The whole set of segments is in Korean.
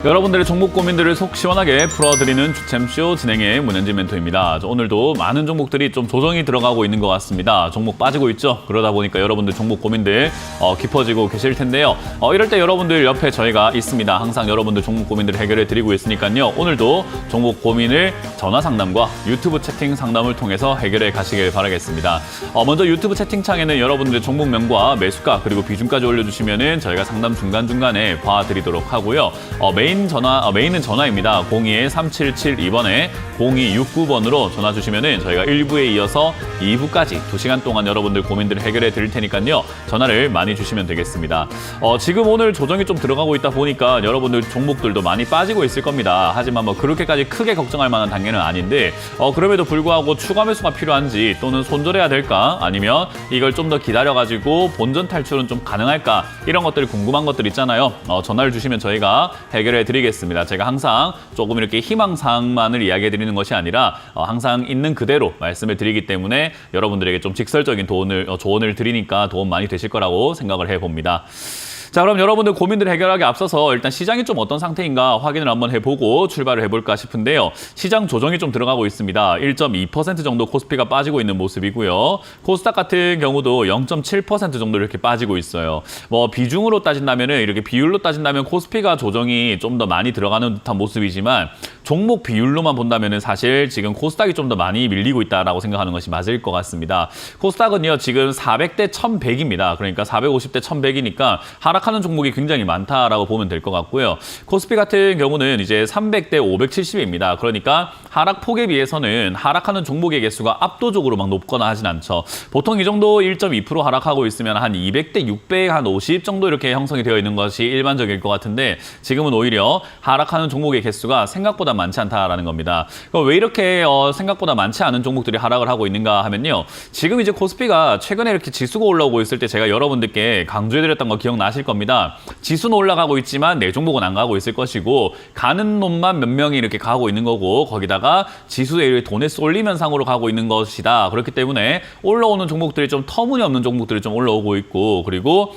여러분들의 종목 고민들을 속 시원하게 풀어드리는 주챔쇼 진행의 문현진 멘토입니다. 오늘도 많은 종목들이 좀 조정이 들어가고 있는 것 같습니다. 종목 빠지고 있죠. 그러다 보니까 여러분들 종목 고민들 깊어지고 계실 텐데요. 이럴 때 여러분들 옆에 저희가 있습니다. 항상 여러분들 종목 고민들을 해결해 드리고 있으니까요. 오늘도 종목 고민을 전화 상담과 유튜브 채팅 상담을 통해서 해결해 가시길 바라겠습니다. 먼저 유튜브 채팅창에는 여러분들의 종목명과 매수가 그리고 비중까지 올려주시면은 저희가 상담 중간중간에 봐드리도록 하고요. 메인은 전화입니다. 02-3772번에 0269번으로 전화 주시면은 저희가 1부에 이어서 2부까지 2시간 동안 여러분들 고민들을 해결해 드릴 테니까요. 전화를 많이 주시면 되겠습니다. 지금 오늘 조정이 좀 들어가고 있다 보니까 여러분들 종목들도 많이 빠지고 있을 겁니다. 하지만 뭐 그렇게까지 크게 걱정할 만한 단계는 아닌데 그럼에도 불구하고 추가 매수가 필요한지 또는 손절해야 될까 아니면 이걸 좀 더 기다려가지고 본전 탈출은 좀 가능할까 이런 것들 궁금한 것들 있잖아요. 전화를 주시면 저희가 해결해 드리겠습니다. 제가 항상 조금 이렇게 희망사항만을 이야기해 드리는 것이 아니라 항상 있는 그대로 말씀을 드리기 때문에 여러분들에게 좀 직설적인 조언을 드리니까 도움 많이 되실 거라고 생각을 해봅니다. 자, 그럼 여러분들 고민들 해결하기 앞서서 일단 시장이 좀 어떤 상태인가 확인을 한번 해보고 출발을 해볼까 싶은데요. 시장 조정이 좀 들어가고 있습니다. 1.2% 정도 코스피가 빠지고 있는 모습이고요. 코스닥 같은 경우도 0.7% 정도 이렇게 빠지고 있어요. 뭐 비중으로 따진다면은 이렇게 비율로 따진다면 코스피가 조정이 좀 더 많이 들어가는 듯한 모습이지만 종목 비율로만 본다면은 사실 지금 코스닥이 좀 더 많이 밀리고 있다라고 생각하는 것이 맞을 것 같습니다. 코스닥은요 지금 400대 1100입니다. 그러니까 450대 1100이니까 하락하는 종목이 굉장히 많다라고 보면 될 것 같고요. 코스피 같은 경우는 이제 300대 570입니다. 그러니까 하락 폭에 비해서는 하락하는 종목의 개수가 압도적으로 막 높거나 하진 않죠. 보통 이 정도 1.2% 하락하고 있으면 한 200대 600, 한 50 정도 이렇게 형성이 되어 있는 것이 일반적일 것 같은데 지금은 오히려 하락하는 종목의 개수가 생각보다 많지 않다라는 겁니다. 왜 이렇게 생각보다 많지 않은 종목들이 하락을 하고 있는가 하면요. 지금 이제 코스피가 최근에 이렇게 지수가 올라오고 있을 때 제가 여러분들께 강조해드렸던 거 기억나실 겁니다. 지수는 올라가고 있지만 내 종목은 안 가고 있을 것이고 가는 놈만 몇 명이 이렇게 가고 있는 거고 거기다가 지수에 돈에 쏠리면 상으로 가고 있는 것이다. 그렇기 때문에 올라오는 종목들이 좀 터무니없는 종목들이 좀 올라오고 있고 그리고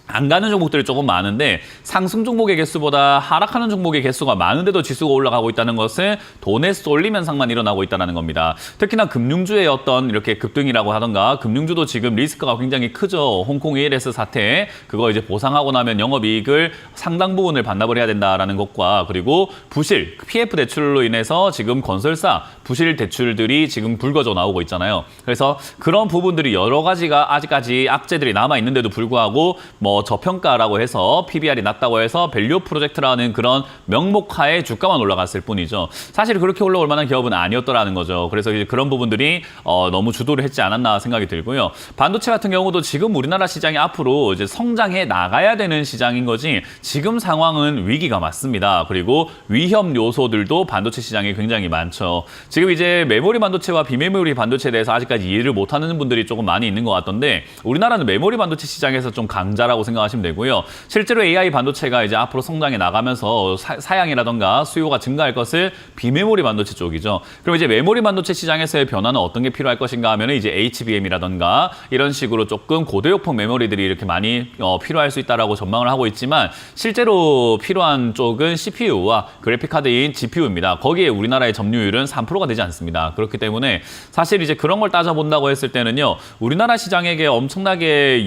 안 가는 종목들이 조금 많은데 상승 종목의 개수보다 하락하는 종목의 개수가 많은데도 지수가 올라가고 있다는 것은 돈에 쏠림 현상만 일어나고 있다는 겁니다. 특히나 금융주의 어떤 이렇게 급등이라고 하던가 금융주도 지금 리스크가 굉장히 크죠. 홍콩 ALS 사태 그거 이제 보상하고 나면 영업이익을 상당 부분을 반납을 해야 된다라는 것과 그리고 부실, PF 대출로 인해서 지금 건설사 부실 대출들이 지금 불거져 나오고 있잖아요. 그래서 그런 부분들이 여러 가지가 아직까지 악재들이 남아 있는데도 불구하고 저평가라고 해서 PBR이 낮다고 해서 밸류 프로젝트라는 그런 명목하에 주가만 올라갔을 뿐이죠. 사실 그렇게 올라올 만한 기업은 아니었더라는 거죠. 그래서 이제 그런 부분들이 너무 주도를 했지 않았나 생각이 들고요. 반도체 같은 경우도 지금 우리나라 시장이 앞으로 이제 성장해 나가야 되는 시장인 거지 지금 상황은 위기가 맞습니다. 그리고 위험 요소들도 반도체 시장에 굉장히 많죠. 지금 이제 메모리 반도체와 비메모리 반도체에 대해서 아직까지 이해를 못하는 분들이 조금 많이 있는 것 같던데 우리나라는 메모리 반도체 시장에서 좀 강자라고 생각하시면 되고요. 실제로 AI 반도체가 이제 앞으로 성장해 나가면서 사양이라던가 수요가 증가할 것을 비메모리 반도체 쪽이죠. 그럼 이제 메모리 반도체 시장에서의 변화는 어떤 게 필요할 것인가 하면 이제 HBM이라던가 이런 식으로 조금 고대역폭 메모리들이 이렇게 많이 필요할 수 있다라고 전망을 하고 있지만 실제로 필요한 쪽은 CPU와 그래픽 카드인 GPU입니다. 거기에 우리나라의 점유율은 3%가 되지 않습니다. 그렇기 때문에 사실 이제 그런 걸 따져본다고 했을 때는요. 우리나라 시장에게 엄청나게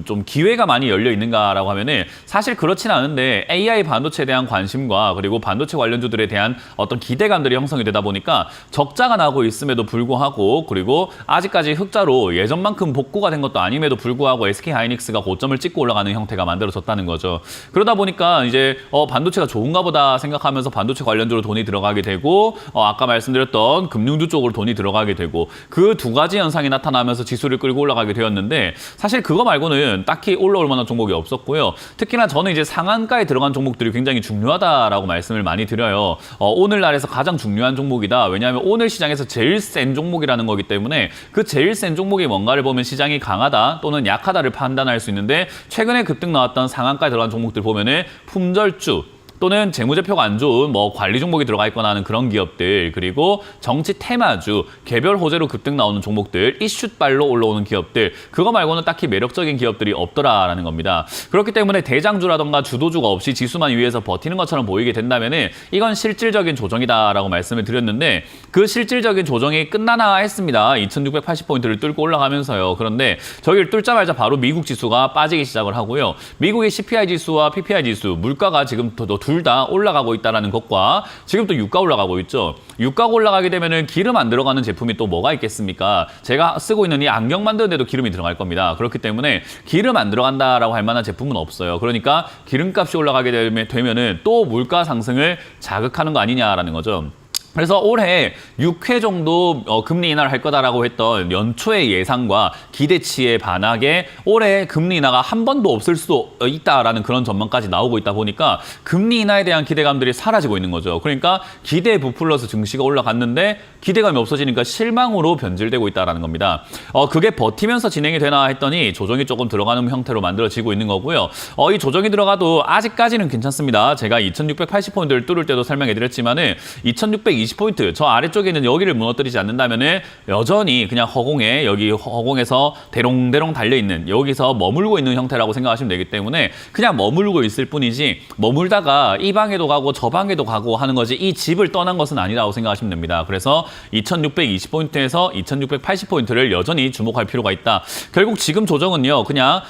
좀 기회가 많이 열려 있는가라고 하면은 사실 그렇진 않은데 AI 반도체에 대한 관심과 그리고 반도체 관련주들에 대한 어떤 기대감들이 형성이 되다 보니까 적자가 나고 있음에도 불구하고 그리고 아직까지 흑자로 예전만큼 복구가 된 것도 아님에도 불구하고 SK하이닉스가 고점을 찍고 올라가는 형태가 만들어졌다는 거죠. 그러다 보니까 이제 반도체가 좋은가 보다 생각하면서 반도체 관련주로 돈이 들어가게 되고 아까 말씀드렸던 금융주 쪽으로 돈이 들어가게 되고 그 두 가지 현상이 나타나면서 지수를 끌고 올라가게 되었는데 사실 그거 말고는 딱히 올라올 만한 종목이 없었고요. 특히나 저는 이제 상한가에 들어간 종목들이 굉장히 중요하다라고 말씀을 많이 드려요. 오늘날에서 가장 중요한 종목이다. 왜냐하면 오늘 시장에서 제일 센 종목이라는 거기 때문에 그 제일 센 종목이 뭔가를 보면 시장이 강하다 또는 약하다를 판단할 수 있는데 최근에 급등 나왔던 상한가에 들어간 종목들 보면은 품절주 또는 재무제표가 안 좋은 뭐 관리 종목이 들어가 있거나 하는 그런 기업들, 그리고 정치 테마주, 개별 호재로 급등 나오는 종목들, 이슈빨로 올라오는 기업들, 그거 말고는 딱히 매력적인 기업들이 없더라라는 겁니다. 그렇기 때문에 대장주라던가 주도주가 없이 지수만 위에서 버티는 것처럼 보이게 된다면은 이건 실질적인 조정이다라고 말씀을 드렸는데, 그 실질적인 조정이 끝나나 했습니다. 2680포인트를 뚫고 올라가면서요. 그런데 저기를 뚫자마자 바로 미국 지수가 빠지기 시작을 하고요. 미국의 CPI 지수와 PPI 지수, 물가가 지금 둘 다 올라가고 있다는 것과 지금 또 유가 올라가고 있죠. 유가가 올라가게 되면은 기름 안 들어가는 제품이 또 뭐가 있겠습니까? 제가 쓰고 있는 이 안경 만드는데도 기름이 들어갈 겁니다. 그렇기 때문에 기름 안 들어간다라고 할 만한 제품은 없어요. 그러니까 기름값이 올라가게 되면은 또 물가 상승을 자극하는 거 아니냐라는 거죠. 그래서 올해 6회 정도 금리 인하를 할 거다라고 했던 연초의 예상과 기대치에 반하게 올해 금리 인하가 한 번도 없을 수도 있다라는 그런 전망까지 나오고 있다 보니까 금리 인하에 대한 기대감들이 사라지고 있는 거죠. 그러니까 기대 부풀러서 증시가 올라갔는데 기대감이 없어지니까 실망으로 변질되고 있다라는 겁니다. 그게 버티면서 진행이 되나 했더니 조정이 조금 들어가는 형태로 만들어지고 있는 거고요. 이 조정이 들어가도 아직까지는 괜찮습니다. 제가 2680포인트를 뚫을 때도 설명해드렸지만은 2620포인트, 저 아래쪽에 있는 여기를 무너뜨리지 않는다면은 여전히 그냥 허공에, 여기 허공에서 대롱대롱 달려있는, 여기서 머물고 있는 형태라고 생각하시면 되기 때문에 그냥 머물고 있을 뿐이지, 머물다가 이 방에도 가고 저 방에도 가고 하는 거지 이 집을 떠난 것은 아니라고 생각하시면 됩니다. 그래서 2620포인트에서 2680포인트를 여전히 주목할 필요가 있다. 결국 지금 조정은요, 그냥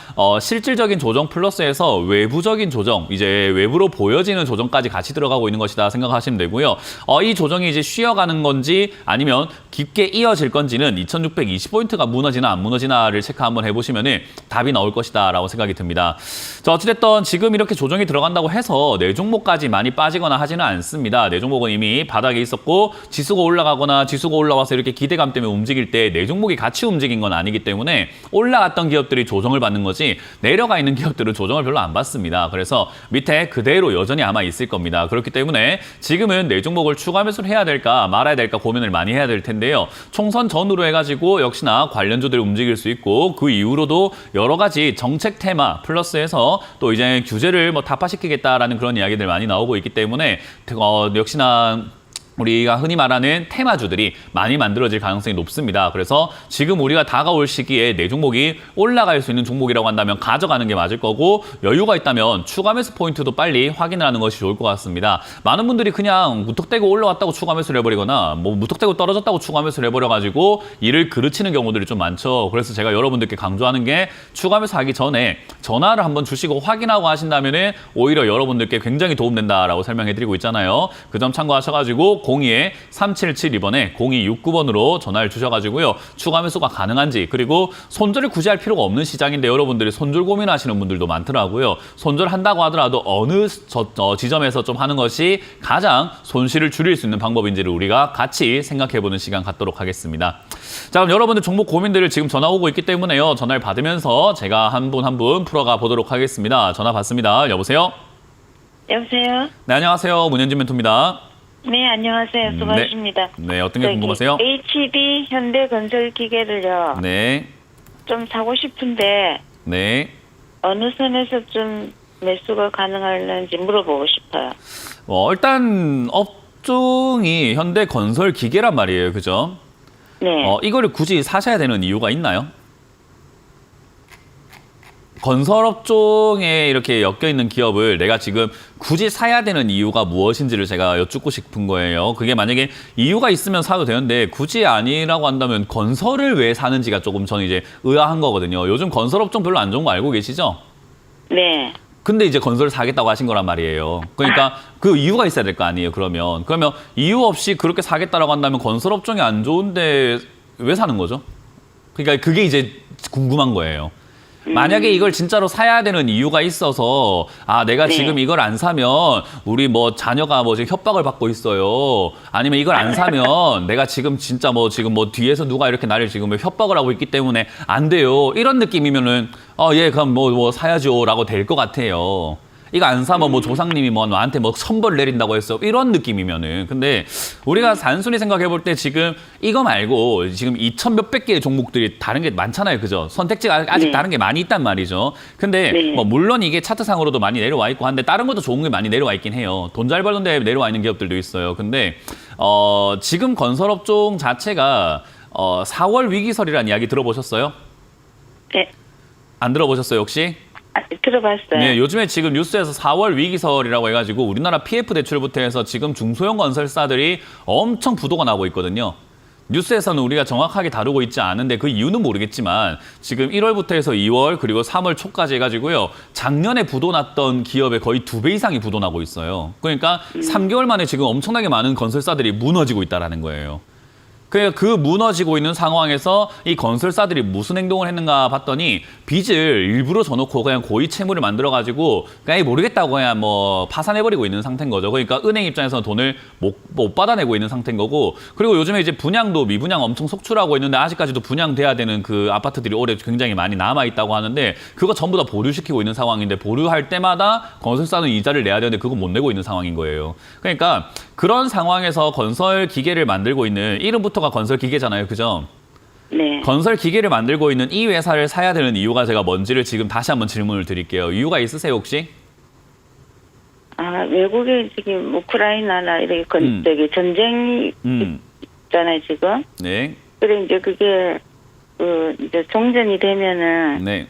실질적인 조정 플러스에서 외부적인 조정, 이제 외부로 보여지는 조정까지 같이 들어가고 있는 것이다 생각하시면 되고요. 이 조정이 이제 쉬어가는 건지 아니면 깊게 이어질 건지는 2620포인트가 무너지나 안 무너지나를 체크 한번 해보시면 답이 나올 것이다 라고 생각이 듭니다. 자, 어찌됐든 지금 이렇게 조정이 들어간다고 해서 네 종목까지 많이 빠지거나 하지는 않습니다. 네 종목은 이미 바닥에 있었고 지수가 올라가거나 지수가 올라와서 이렇게 기대감 때문에 움직일 때 네 종목이 같이 움직인 건 아니기 때문에 올라갔던 기업들이 조정을 받는 거지 내려가 있는 기업들은 조정을 별로 안 받습니다. 그래서 밑에 그대로 여전히 아마 있을 겁니다. 그렇기 때문에 지금은 네 종목을 추가 매수를 해야 될까 말아야 될까 고민을 많이 해야 될 텐데요. 총선 전후로 해가지고 역시나 관련주들이 움직일 수 있고 그 이후로도 여러 가지 정책 테마 플러스해서 또 이제 규제를 뭐 타파시키겠다라는 그런 이야기들 많이 나오고 있기 때문에 역시나 우리가 흔히 말하는 테마주들이 많이 만들어질 가능성이 높습니다. 그래서 지금 우리가 다가올 시기에 네 종목이 올라갈 수 있는 종목이라고 한다면 가져가는 게 맞을 거고, 여유가 있다면 추가 매수 포인트도 빨리 확인을 하는 것이 좋을 것 같습니다. 많은 분들이 그냥 무턱대고 올라왔다고 추가 매수를 해버리거나 뭐 무턱대고 떨어졌다고 추가 매수를 해버려가지고 일을 그르치는 경우들이 좀 많죠. 그래서 제가 여러분들께 강조하는 게 추가 매수하기 전에 전화를 한번 주시고 확인하고 하신다면 오히려 여러분들께 굉장히 도움된다라고 설명해드리고 있잖아요. 그 점 참고하셔가지고 02-3772번에 0269번으로 전화를 주셔가지고요. 추가 매수가 가능한지, 그리고 손절을 굳이 할 필요가 없는 시장인데 여러분들이 손절 고민하시는 분들도 많더라고요. 손절한다고 하더라도 어느 지점에서 좀 하는 것이 가장 손실을 줄일 수 있는 방법인지를 우리가 같이 생각해보는 시간 갖도록 하겠습니다. 자, 그럼 여러분들 종목 고민들을 지금 전화 오고 있기 때문에요. 전화를 받으면서 제가 한 분 한 분 풀어가 보도록 하겠습니다. 전화 받습니다. 여보세요? 여보세요? 네, 안녕하세요. 문현진 멘토입니다. 네, 안녕하세요. 수고하십니다. 네, 어떤 게 궁금하세요? HD 현대건설기계를요. 네. 좀 사고 싶은데 네. 어느 선에서 좀 매수가 가능할는지 물어보고 싶어요. 일단 업종이 현대건설기계란 말이에요. 그죠? 네. 이거를 굳이 사셔야 되는 이유가 있나요? 건설업종에 이렇게 엮여있는 기업을 내가 지금 굳이 사야 되는 이유가 무엇인지를 제가 여쭙고 싶은 거예요. 그게 만약에 이유가 있으면 사도 되는데 굳이 아니라고 한다면 건설을 왜 사는지가 조금 저는 이제 의아한 거거든요. 요즘 건설업종 별로 안 좋은 거 알고 계시죠? 네. 근데 이제 건설을 사겠다고 하신 거란 말이에요. 그러니까 그 이유가 있어야 될 거 아니에요, 그러면. 그러면 이유 없이 그렇게 사겠다라고 한다면 건설업종이 안 좋은데 왜 사는 거죠? 그러니까 그게 이제 궁금한 거예요. 만약에 이걸 진짜로 사야 되는 이유가 있어서 내가 네. 지금 이걸 안 사면 우리 뭐 자녀가 뭐 지금 협박을 받고 있어요. 아니면 이걸 안 사면 내가 지금 진짜 뭐 지금 뭐 뒤에서 누가 이렇게 나를 지금 협박을 하고 있기 때문에 안 돼요. 이런 느낌이면은 예, 그럼 뭐 사야죠라고 될 것 같아요. 이거 안 사면 뭐 조상님이 뭐 나한테 뭐 천벌 내린다고 했어. 이런 느낌이면은. 근데 우리가 단순히 생각해 볼 때 지금 이거 말고 지금 2천 몇백 개의 종목들이 다른 게 많잖아요. 그죠? 선택지가 아직 네. 다른 게 많이 있단 말이죠. 근데 네. 뭐 물론 이게 차트상으로도 많이 내려와 있고 한데 다른 것도 좋은 게 많이 내려와 있긴 해요. 돈 잘 벌는데 내려와 있는 기업들도 있어요. 근데 지금 건설업종 자체가 4월 위기설이라는 이야기 들어보셨어요? 네. 안 들어보셨어요, 혹시? 들어봤어요. 네, 요즘에 지금 뉴스에서 4월 위기설이라고 해가지고 우리나라 PF 대출부터 해서 지금 중소형 건설사들이 엄청 부도가 나고 있거든요. 뉴스에서는 우리가 정확하게 다루고 있지 않은데 그 이유는 모르겠지만 지금 1월부터 해서 2월 그리고 3월 초까지 해가지고요. 작년에 부도 났던 기업의 거의 2배 이상이 부도 나고 있어요. 그러니까 3개월 만에 지금 엄청나게 많은 건설사들이 무너지고 있다는 거예요. 그러니까 그 무너지고 있는 상황에서 이 건설사들이 무슨 행동을 했는가 봤더니 빚을 일부러 져놓고 그냥 고의 채무를 만들어가지고 그냥 모르겠다고 그냥 뭐 파산해버리고 있는 상태인 거죠. 그러니까 은행 입장에서는 돈을 못 받아내고 있는 상태인 거고 그리고 요즘에 이제 분양도 미분양 엄청 속출하고 있는데 아직까지도 분양돼야 되는 그 아파트들이 올해 굉장히 많이 남아있다고 하는데 그거 전부 다 보류시키고 있는 상황인데 보류할 때마다 건설사는 이자를 내야 되는데 그거 못 내고 있는 상황인 거예요. 그러니까 그런 상황에서 건설 기계를 만들고 있는 이름부터가 건설 기계잖아요. 그죠? 네. 건설 기계를 만들고 있는 이 회사를 사야 되는 이유가 제가 뭔지를 지금 다시 한번 질문을 드릴게요. 이유가 있으세요, 혹시? 외국에 지금 우크라이나나 이렇게 저기 전쟁이 있잖아요, 지금. 네. 그래 이제 그게 이제 종전이 되면은 네.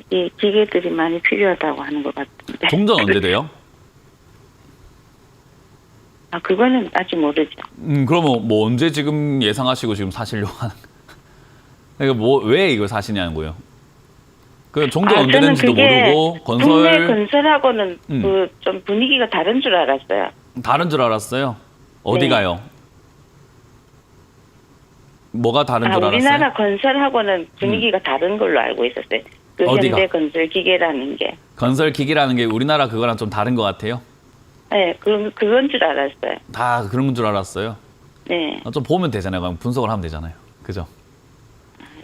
이 기계들이 많이 필요하다고 하는 것 같은데. 종전 언제 돼요? 그거는 아직 모르죠. 그러면 뭐 언제 지금 예상하시고 지금 사시려고 하는 그러니까 왜 이걸 사시냐고요? 그 종전 언제 저는 된지도 그게 모르고 국내 건설 건설하고는 좀 분위기가 다른 줄 알았어요. 다른 줄 알았어요. 어디 네. 가요? 뭐가 다른 줄 알았어요? 우리나라 건설하고는 분위기가 다른 걸로 알고 있었어요. 그 어디가? 현대 건설 기계라는 게. 건설 기기라는 게 우리나라 그거랑 좀 다른 것 같아요. 네, 그건 줄 알았어요. 다 그런 줄 알았어요. 네, 좀 보면 되잖아요. 그럼 분석을 하면 되잖아요. 그죠?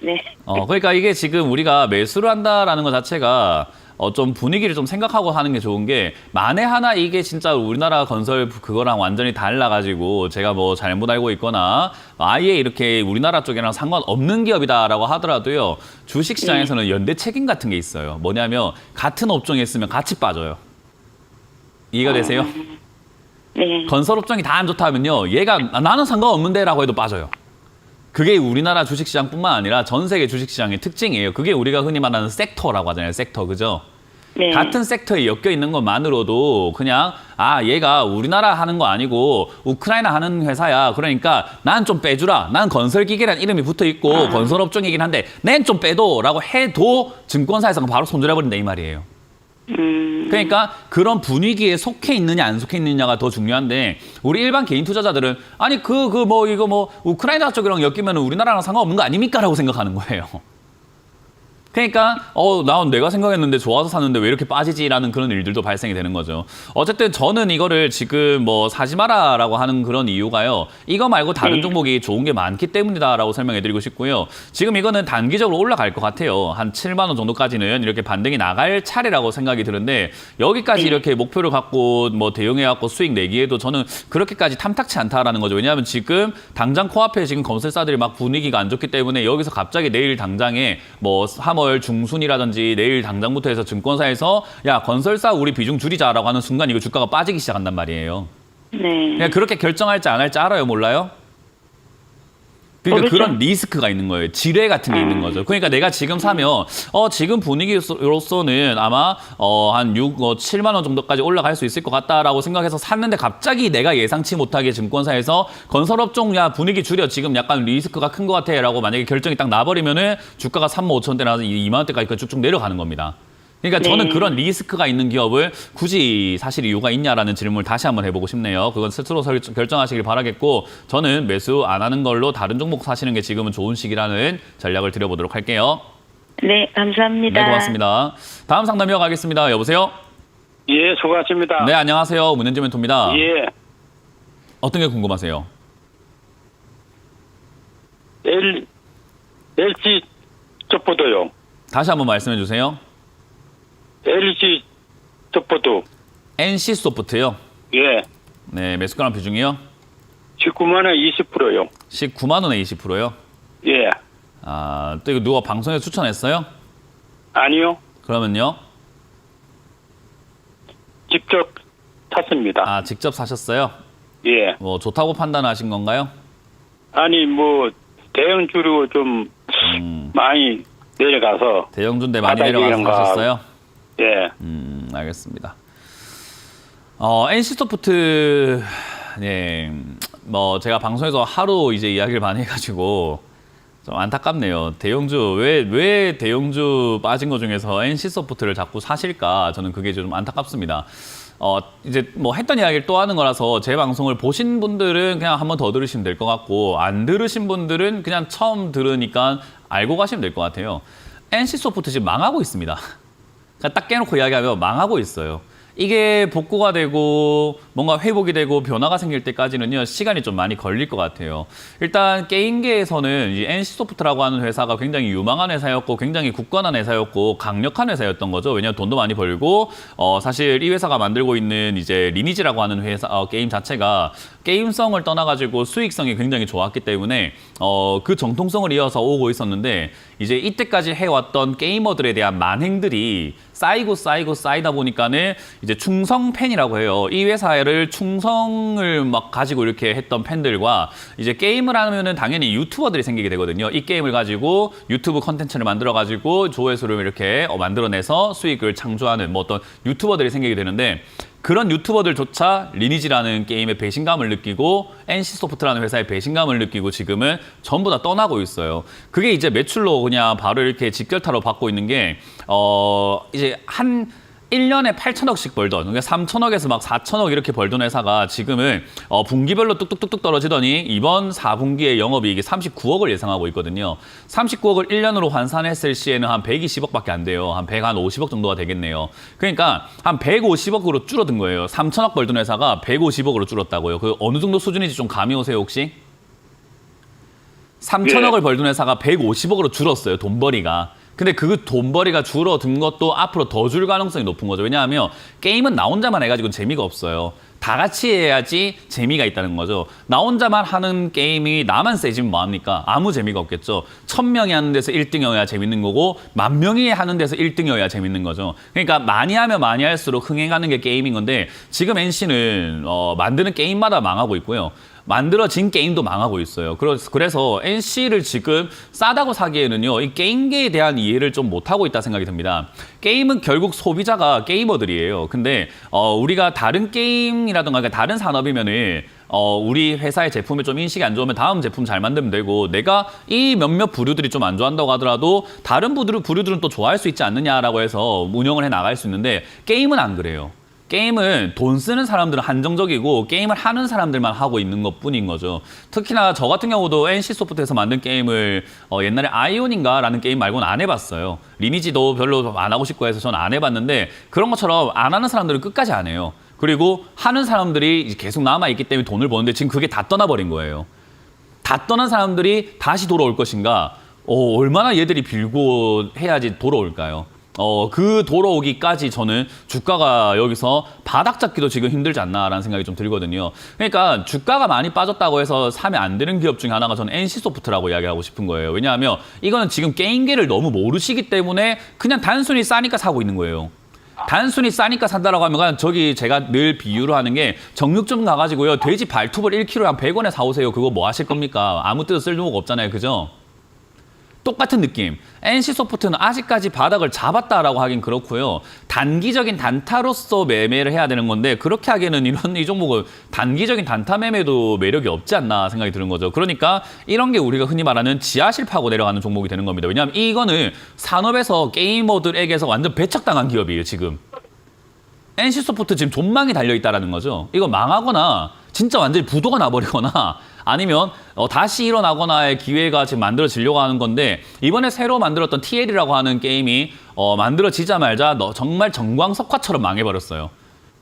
네, 그러니까 이게 지금 우리가 매수를 한다라는 것 자체가 좀 분위기를 좀 생각하고 하는 게 좋은 게 만에 하나 이게 진짜 우리나라 건설 그거랑 완전히 달라가지고 제가 뭐 잘못 알고 있거나 아예 이렇게 우리나라 쪽이랑 상관없는 기업이다라고 하더라도요. 주식시장에서는 연대 책임 같은 게 있어요. 뭐냐면 같은 업종에 있으면 같이 빠져요. 이해가 되세요? 네. 건설업종이 다 안 좋다면요. 얘가 나는 상관없는데 라고 해도 빠져요. 그게 우리나라 주식시장뿐만 아니라 전 세계 주식시장의 특징이에요. 그게 우리가 흔히 말하는 섹터라고 하잖아요. 섹터, 그죠? 네. 같은 섹터에 엮여 있는 것만으로도 그냥 얘가 우리나라 하는 거 아니고 우크라이나 하는 회사야. 그러니까 난 좀 빼주라. 난 건설기계라는 이름이 붙어 있고 건설업종이긴 한데 난 좀 빼도 라고 해도 증권사에서 바로 손절해버린다 이 말이에요. 그러니까 그런 분위기에 속해 있느냐 안 속해 있느냐가 더 중요한데 우리 일반 개인 투자자들은 아니 이거 뭐 우크라이나 쪽이랑 엮이면 우리나라랑 상관없는 거 아닙니까? 라고 생각하는 거예요. 그러니까 나 내가 생각했는데 좋아서 샀는데 왜 이렇게 빠지지라는 그런 일들도 발생이 되는 거죠. 어쨌든 저는 이거를 지금 뭐 사지 마라라고 하는 그런 이유가요. 이거 말고 다른 종목이 좋은 게 많기 때문이다라고 설명해드리고 싶고요. 지금 이거는 단기적으로 올라갈 것 같아요. 한 7만 원 정도까지는 이렇게 반등이 나갈 차례라고 생각이 드는데 여기까지 이렇게 목표를 갖고 뭐 대응해갖고 수익 내기에도 저는 그렇게까지 탐탁치 않다라는 거죠. 왜냐하면 지금 당장 코앞에 지금 건설사들이 막 분위기가 안 좋기 때문에 여기서 갑자기 내일 당장에 뭐 3월 중순이라든지 내일 당장부터 해서 증권사에서 야 건설사 우리 비중 줄이자라고 하는 순간 이거 주가가 빠지기 시작한단 말이에요. 네. 그냥 그렇게 결정할지 안 할지 알아요? 몰라요? 그러니까 모르죠. 그런 리스크가 있는 거예요. 지뢰 같은 게 있는 거죠. 그러니까 내가 지금 사면 지금 분위기로서는 아마 한 7만 원 정도까지 올라갈 수 있을 것 같다라고 생각해서 샀는데 갑자기 내가 예상치 못하게 증권사에서 건설업종 야 분위기 줄여 지금 약간 리스크가 큰 것 같아라고 만약에 결정이 딱 나버리면은 주가가 3만 5천 대나 2만 원대까지 쭉쭉 내려가는 겁니다. 그러니까 저는 그런 리스크가 있는 기업을 굳이 사실 이유가 있냐라는 질문을 다시 한번 해보고 싶네요. 그건 스스로 결정하시길 바라겠고 저는 매수 안 하는 걸로 다른 종목 사시는 게 지금은 좋은 시기라는 전략을 드려보도록 할게요. 네, 감사합니다. 네, 고맙습니다. 다음 상담 이어가겠습니다. 여보세요? 예, 수고하십니다. 네, 안녕하세요. 문현지 멘토입니다. 예, 어떤 게 궁금하세요? LG 첩보도요. 다시 한번 말씀해 주세요. LG 첩보도. NC소프트요. 예. 네, 매수가랑 비중이요. 19만 원 20%요. 19만 원에 20%요. 예. 아, 또 이거 누가 방송에 추천했어요? 아니요. 그러면요. 직접 탔습니다. 아, 직접 사셨어요? 예. 뭐 좋다고 판단하신 건가요? 아니 뭐 대형주로 좀 많이 내려가서 대형주인데 많이 바닥이 내려가서 이런가. 사셨어요? 예. 알겠습니다. NC소프트, 예, 뭐 제가 방송에서 하루 이제 이야기를 많이 해가지고 좀 안타깝네요. 대형주 왜 대형주 빠진 것 중에서 NC소프트를 자꾸 사실까? 저는 그게 좀 안타깝습니다. 이제 뭐 했던 이야기를 또 하는 거라서 제 방송을 보신 분들은 그냥 한번 더 들으시면 될 것 같고 안 들으신 분들은 그냥 처음 들으니까 알고 가시면 될 것 같아요. NC소프트 지금 망하고 있습니다. 그냥 딱 깨놓고 이야기하면 망하고 있어요. 이게 복구가 되고 뭔가 회복이 되고 변화가 생길 때까지는요 시간이 좀 많이 걸릴 것 같아요. 일단 게임계에서는 이 NC소프트라고 하는 회사가 굉장히 유망한 회사였고 굉장히 굳건한 회사였고 강력한 회사였던 거죠. 왜냐하면 돈도 많이 벌고 사실 이 회사가 만들고 있는 이제 리니지라고 하는 회사 게임 자체가 게임성을 떠나가지고 수익성이 굉장히 좋았기 때문에 그 정통성을 이어서 오고 있었는데 이제 이때까지 해왔던 게이머들에 대한 만행들이 쌓이다 보니까는 이제 충성 팬이라고 해요. 이 회사를 충성을 막 가지고 이렇게 했던 팬들과 이제 게임을 하면은 당연히 유튜버들이 생기게 되거든요. 이 게임을 가지고 유튜브 컨텐츠를 만들어 가지고 조회수를 이렇게 만들어내서 수익을 창조하는 뭐 어떤 유튜버들이 생기게 되는데 그런 유튜버들조차 리니지라는 게임의 배신감을 느끼고 NC소프트라는 회사의 배신감을 느끼고 지금은 전부 다 떠나고 있어요. 그게 이제 매출로 그냥 바로 이렇게 직결타로 받고 있는 게 이제 한 1년에 8천억씩 벌던, 그러니까 3천억에서 막 4천억 이렇게 벌던 회사가 지금은 분기별로 뚝뚝뚝뚝 떨어지더니 이번 4분기에 영업이익이 39억을 예상하고 있거든요. 39억을 1년으로 환산했을 시에는 한 120억밖에 안 돼요. 한 150억 정도가 되겠네요. 그러니까 한 150억으로 줄어든 거예요. 3천억 벌던 회사가 150억으로 줄었다고요. 그 어느 정도 수준인지 좀 감이 오세요, 혹시? 3천억을 벌던 회사가 150억으로 줄었어요, 돈벌이가. 근데 그 돈벌이가 줄어든 것도 앞으로 더 줄 가능성이 높은 거죠. 왜냐하면 게임은 나 혼자만 해가지고는 재미가 없어요. 다 같이 해야지 재미가 있다는 거죠. 나 혼자만 하는 게임이 나만 세지면 뭐합니까? 아무 재미가 없겠죠. 1000명이 하는 데서 1등이어야 재밌는 거고 10,000명이 하는 데서 1등이어야 재밌는 거죠. 그러니까 많이 하면 많이 할수록 흥행하는 게 게임인 건데 지금 NC는 만드는 게임마다 망하고 있고요. 만들어진 게임도 망하고 있어요. 그래서 NC를 지금 싸다고 사기에는요, 이 게임계에 대한 이해를 좀 못하고 있다 생각이 듭니다. 게임은 결국 소비자가 게이머들이에요. 근데 우리가 다른 게임이라든가 그러니까 다른 산업이면은 우리 회사의 제품이 좀 인식이 안 좋으면 다음 제품 잘 만들면 되고 내가 이 몇몇 부류들이 좀 안 좋아한다고 하더라도 다른 부류들은 또 좋아할 수 있지 않느냐라고 해서 운영을 해 나갈 수 있는데 게임은 안 그래요. 게임은 돈 쓰는 사람들은 한정적이고 게임을 하는 사람들만 하고 있는 것뿐인 거죠. 특히나 저 같은 경우도 NC소프트에서 만든 게임을 옛날에 아이온인가라는 게임 말고는 안 해봤어요. 리니지도 별로 안 하고 싶고 해서 저는 안 해봤는데 그런 것처럼 안 하는 사람들은 끝까지 안 해요. 그리고 하는 사람들이 계속 남아있기 때문에 돈을 버는데 지금 그게 다 떠나버린 거예요. 다 떠난 사람들이 다시 돌아올 것인가? 얼마나 얘들이 빌고 해야지 돌아올까요? 그 돌아오기까지 저는 주가가 여기서 바닥 잡기도 지금 힘들지 않나라는 생각이 좀 들거든요. 그러니까 주가가 많이 빠졌다고 해서 사면 안 되는 기업 중에 하나가 저는 NC소프트라고 이야기하고 싶은 거예요. 왜냐하면 이거는 지금 게임계를 너무 모르시기 때문에 그냥 단순히 싸니까 사고 있는 거예요. 단순히 싸니까 산다라고 하면 저기 제가 늘 비유로 하는 게 정육점 가가지고요. 돼지 발톱을 1kg에 한 100원에 사오세요. 그거 뭐 하실 겁니까? 아무 뜻 쓸모가 없잖아요. 그죠? 똑같은 느낌. NC소프트는 아직까지 바닥을 잡았다라고 하긴 그렇고요. 단기적인 단타로서 매매를 해야 되는 건데 그렇게 하기에는 이 종목은 단기적인 단타 매매도 매력이 없지 않나 생각이 드는 거죠. 그러니까 이런 게 우리가 흔히 말하는 지하실 파고 내려가는 종목이 되는 겁니다. 왜냐하면 이거는 산업에서 게이머들에게서 완전 배척당한 기업이에요, 지금. NC소프트 지금 존망이 달려있다라는 거죠. 이거 망하거나 진짜 완전히 부도가 나버리거나 아니면 다시 일어나거나의 기회가 지금 만들어지려고 하는 건데 이번에 새로 만들었던 TL이라고 하는 게임이 만들어지자마자 정말 정광석화처럼 망해버렸어요.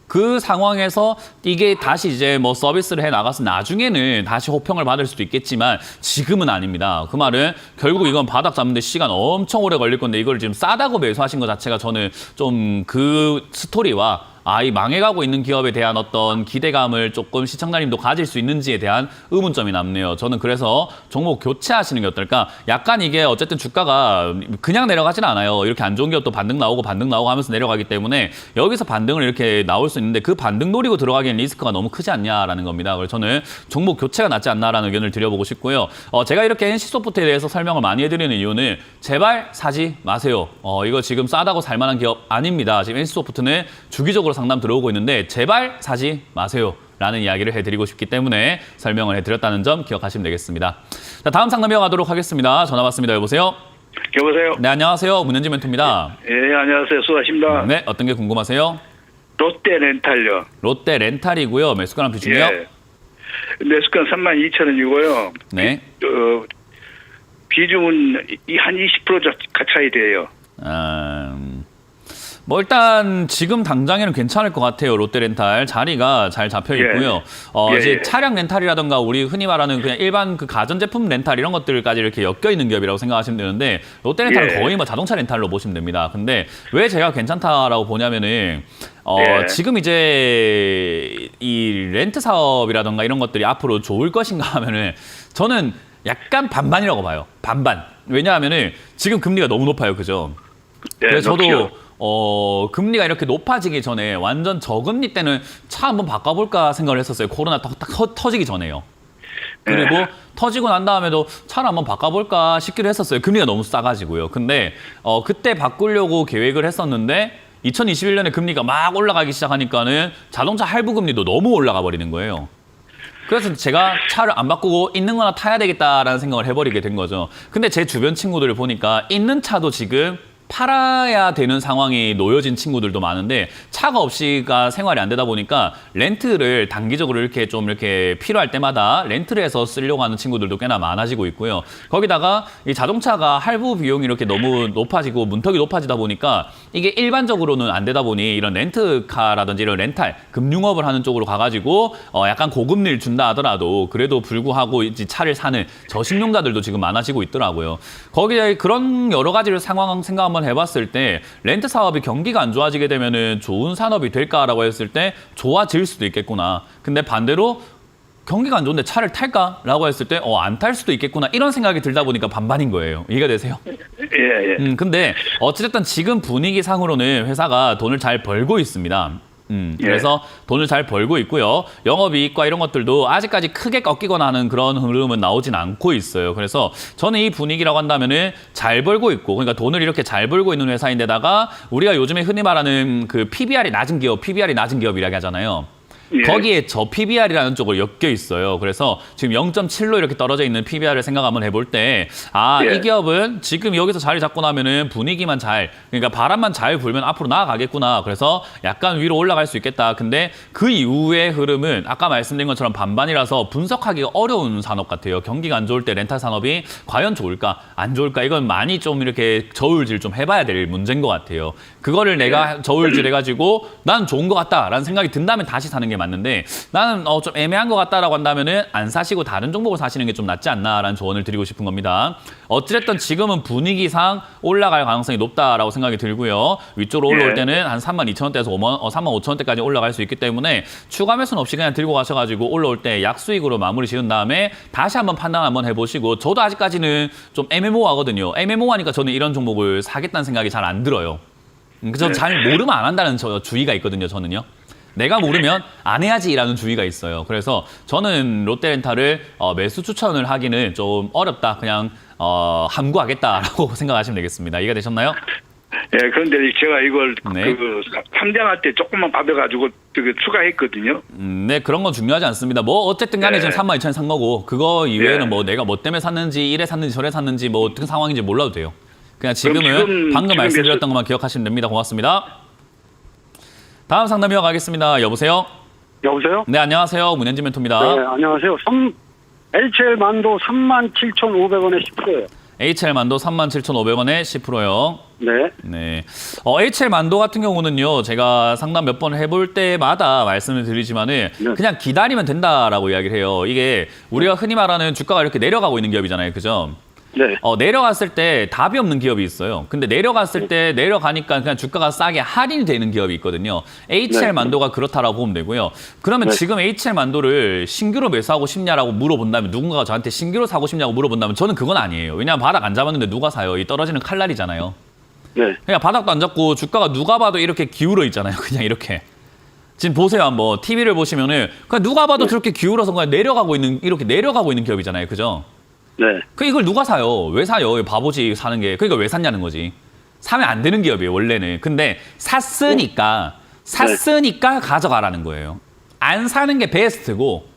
그 상황에서 이게 다시 이제 뭐 서비스를 해 나가서 나중에는 다시 호평을 받을 수도 있겠지만 지금은 아닙니다. 그 말은 결국 이건 바닥 잡는데 시간 엄청 오래 걸릴 건데 이걸 지금 싸다고 매수하신 것 자체가 저는 좀 그 스토리와 이 망해가고 있는 기업에 대한 어떤 기대감을 조금 시청자님도 가질 수 있는지에 대한 의문점이 남네요. 저는 그래서 종목 교체하시는 게 어떨까? 약간 이게 어쨌든 주가가 그냥 내려가진 않아요. 이렇게 안 좋은 기업도 반등 나오고 하면서 내려가기 때문에 여기서 반등을 이렇게 나올 수 있는데 그 반등 노리고 들어가기엔 리스크가 너무 크지 않냐라는 겁니다. 그래서 저는 종목 교체가 낫지 않나라는 의견을 드려보고 싶고요. 제가 이렇게 NC소프트에 대해서 설명을 많이 해드리는 이유는 제발 사지 마세요. 이거 지금 싸다고 살만한 기업 아닙니다. 지금 NC소프트는 주기적으로 상담 들어오고 있는데 제발 사지 마세요. 라는 이야기를 해드리고 싶기 때문에 설명을 해드렸다는 점 기억하시면 되겠습니다. 자, 다음 상담 이어가도록 하겠습니다. 전화 받습니다. 여보세요? 여보세요? 네, 안녕하세요. 문현지 멘토입니다. 예, 안녕하세요. 수고하십니다. 네, 어떤 게 궁금하세요? 롯데 렌탈요. 롯데 렌탈이고요. 매수가랑 비중이요? 예. 매수가 32,000원이고요. 네. 비중은 한 20% 가까이 돼요. 뭐 일단 지금 당장에는 괜찮을 것 같아요. 롯데렌탈 자리가 잘 잡혀 있고요. 이제 차량 렌탈이라든가 우리 흔히 말하는 그냥 일반 그 가전제품 렌탈 이런 것들까지 이렇게 엮여 있는 기업이라고 생각하시면 되는데 롯데렌탈은 거의 뭐 자동차 렌탈로 보시면 됩니다. 근데 왜 제가 괜찮다라고 보냐면은 지금 이제 이 렌트 사업이라든가 이런 것들이 앞으로 좋을 것인가 하면은 저는 약간 반반이라고 봐요. 반반. 왜냐하면은 지금 금리가 너무 높아요. 그죠? 그래서 저도 금리가 이렇게 높아지기 전에 완전 저금리 때는 차 한번 바꿔볼까 생각을 했었어요. 코로나 딱 터지기 전에요. 그리고 터지고 난 다음에도 차를 한번 바꿔볼까 싶기도 했었어요. 금리가 너무 싸가지고요. 근데 그때 바꾸려고 계획을 했었는데 2021년에 금리가 막 올라가기 시작하니까는 자동차 할부 금리도 너무 올라가 버리는 거예요. 그래서 제가 차를 안 바꾸고 있는 거나 타야 되겠다라는 생각을 해버리게 된 거죠. 근데 제 주변 친구들을 보니까 있는 차도 지금 팔아야 되는 상황이 놓여진 친구들도 많은데 차가 없이가 생활이 안 되다 보니까 렌트를 단기적으로 이렇게 좀 이렇게 필요할 때마다 렌트를 해서 쓰려고 하는 친구들도 꽤나 많아지고 있고요. 거기다가 이 자동차가 할부 비용이 이렇게 너무 높아지고 문턱이 높아지다 보니까 이게 일반적으로는 안 되다 보니 이런 렌트카라든지 이런 렌탈, 금융업을 하는 쪽으로 가가지고 약간 고금리를 준다 하더라도 그래도 불구하고 이제 차를 사는 저신용자들도 지금 많아지고 있더라고요. 거기에 그런 여러 가지를 상황 생각 한번 해봤을 때 렌트 사업이 경기가 안 좋아지게 되면은 좋은 산업이 될까라고 했을 때 좋아질 수도 있겠구나. 근데 반대로 경기가 안 좋은데 차를 탈까라고 했을 때 안 탈 수도 있겠구나. 이런 생각이 들다 보니까 반반인 거예요. 이해가 되세요? 예. 근데 어찌됐든 지금 분위기상으로는 회사가 돈을 잘 벌고 있습니다. 그래서 돈을 잘 벌고 있고요. 영업이익과 이런 것들도 아직까지 크게 꺾이거나 하는 그런 흐름은 나오진 않고 있어요. 그래서 저는 이 분위기라고 한다면은 잘 벌고 있고, 그러니까 돈을 이렇게 잘 벌고 있는 회사인데다가 우리가 요즘에 흔히 말하는 그 PBR이 낮은 기업 이라고 하잖아요. 거기에 저 PBR이라는 쪽으로 엮여 있어요. 그래서 지금 0.7로 이렇게 떨어져 있는 PBR을 생각 한번 해볼 때 이 기업은 지금 여기서 자리 잡고 나면은 분위기만 그러니까 바람만 잘 불면 앞으로 나아가겠구나. 그래서 약간 위로 올라갈 수 있겠다. 근데 그 이후의 흐름은 아까 말씀드린 것처럼 반반이라서 분석하기가 어려운 산업 같아요. 경기가 안 좋을 때 렌탈 산업이 과연 좋을까 안 좋을까 이건 많이 좀 이렇게 저울질 좀 해봐야 될 문제인 것 같아요. 그거를 내가 저울질 해가지고 난 좋은 것 같다라는 생각이 든다면 다시 사는 게 맞는데 나는 좀 애매한 것 같다라고 한다면은 안 사시고 다른 종목을 사시는 게 좀 낫지 않나라는 조언을 드리고 싶은 겁니다. 어찌됐든 지금은 분위기상 올라갈 가능성이 높다라고 생각이 들고요. 위쪽으로 올라올 때는 한 32,000원대에서 35,000원대까지 올라갈 수 있기 때문에 추가 매수는 없이 그냥 들고 가셔가지고 올라올 때 약수익으로 마무리 지은 다음에 다시 한번 판단 한번 해보시고 저도 아직까지는 좀 애매모호하거든요. 애매모호하니까 저는 이런 종목을 사겠다는 생각이 잘 안 들어요. 그래서 잘 모르면 안 한다는 주의가 있거든요. 저는요. 내가 모르면 안 해야지라는 주의가 있어요. 그래서 저는 롯데렌탈을 매수 추천을 하기는 좀 어렵다. 그냥 함구하겠다라고 생각하시면 되겠습니다. 이해가 되셨나요? 예, 그런데 제가 이걸 상장할 때 조금만 받아가지고 추가했거든요. 네, 그런 건 중요하지 않습니다. 뭐 어쨌든 간에 지금 32,000원 산 거고 그거 이외에는 뭐 내가 뭐 때문에 샀는지 이래 샀는지 저래 샀는지 뭐 어떤 상황인지 몰라도 돼요. 그냥 지금은 방금 말씀드렸던 것만 기억하시면 됩니다. 고맙습니다. 다음 상담 이어가겠습니다. 여보세요? 여보세요? 네, 안녕하세요. 문현지 멘토입니다. 네, 안녕하세요. HL 만도 37,500원에 10%예요. HL 만도 37,500원에 10%요. 네. 네. HL 만도 같은 경우는요, 제가 상담 몇 번 해볼 때마다 말씀을 드리지만은 그냥 기다리면 된다라고 이야기를 해요. 이게 우리가 흔히 말하는 주가가 이렇게 내려가고 있는 기업이잖아요. 그죠? 네. 내려갔을 때 답이 없는 기업이 있어요. 근데 내려갔을 때 내려가니까 그냥 주가가 싸게 할인이 되는 기업이 있거든요. HL 네. 만도가 그렇다라고 보면 되고요. 그러면 네. 지금 HL 만도를 신규로 매수하고 싶냐라고 물어본다면, 누군가가 저한테 신규로 사고 싶냐고 물어본다면 저는 그건 아니에요. 왜냐하면 바닥 안 잡았는데 누가 사요? 이 떨어지는 칼날이잖아요. 네. 그냥 바닥도 안 잡고 주가가 누가 봐도 이렇게 기울어 있잖아요. 그냥 이렇게. 지금 보세요, 한번. TV를 보시면은 그냥 누가 봐도 저렇게 기울어서 그냥 이렇게 내려가고 있는 기업이잖아요. 그죠? 네. 이걸 누가 사요? 왜 사요? 바보지 사는 게. 그러니까 왜 샀냐는 거지. 사면 안 되는 기업이에요, 원래는. 근데 샀으니까 가져가라는 거예요. 안 사는 게 베스트고,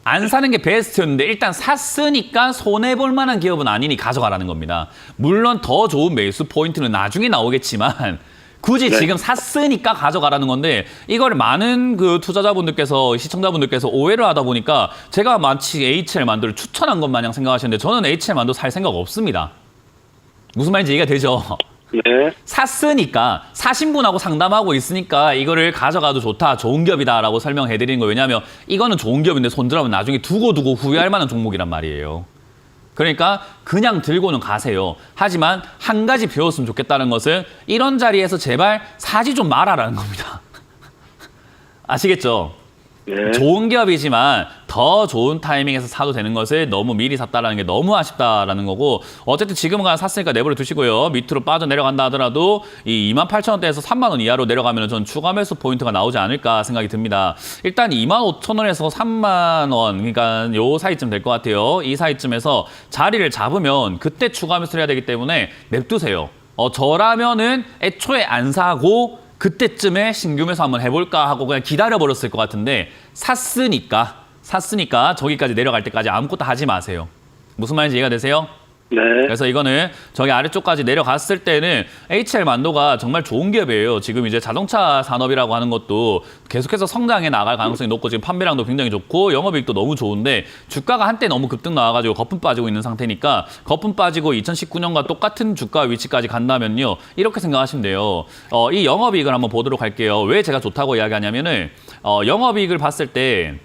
안 사는 게 베스트였는데 일단 샀으니까 손해볼 만한 기업은 아니니 가져가라는 겁니다. 물론 더 좋은 매수 포인트는 나중에 나오겠지만 굳이 네. 지금 샀으니까 가져가라는 건데, 이걸 많은 그 투자자분들께서, 시청자분들께서 오해를 하다 보니까 제가 마치 HL 만두를 추천한 것 마냥 생각하시는데, 저는 HL 만두 살 생각 없습니다. 무슨 말인지 이해가 되죠? 네. 샀으니까, 사신 분하고 상담하고 있으니까 이거를 가져가도 좋다, 좋은 기업이다라고 설명해드리는 거예요. 왜냐하면 이거는 좋은 기업인데 손들어면 나중에 두고 후회할 만한 종목이란 말이에요. 그러니까 그냥 들고는 가세요. 하지만 한 가지 배웠으면 좋겠다는 것은, 이런 자리에서 제발 사지 좀 말아라는 겁니다. 아시겠죠? 네. 좋은 기업이지만 더 좋은 타이밍에서 사도 되는 것을 너무 미리 샀다라는 게 너무 아쉽다라는 거고, 어쨌든 지금은 샀으니까 내버려 두시고요. 밑으로 빠져내려간다 하더라도 이 28,000원대에서 3만 원 이하로 내려가면 전 추가 매수 포인트가 나오지 않을까 생각이 듭니다. 일단 25,000원에서 3만 원, 그러니까 요 사이쯤 될 것 같아요. 이 사이쯤에서 자리를 잡으면 그때 추가 매수를 해야 되기 때문에 냅두세요. 저라면은 애초에 안 사고 그때쯤에 신규 매수 한번 해볼까 하고 그냥 기다려버렸을 것 같은데, 샀으니까 저기까지 내려갈 때까지 아무것도 하지 마세요. 무슨 말인지 이해가 되세요? 네. 그래서 이거는 저기 아래쪽까지 내려갔을 때는 HL 만도가 정말 좋은 기업이에요. 지금 이제 자동차 산업이라고 하는 것도 계속해서 성장해 나갈 가능성이 높고, 지금 판매량도 굉장히 좋고 영업이익도 너무 좋은데, 주가가 한때 너무 급등 나와가지고 거품 빠지고 있는 상태니까, 거품 빠지고 2019년과 똑같은 주가 위치까지 간다면요, 이렇게 생각하시면 돼요. 이 영업이익을 한번 보도록 할게요. 왜 제가 좋다고 이야기하냐면은, 영업이익을 봤을 때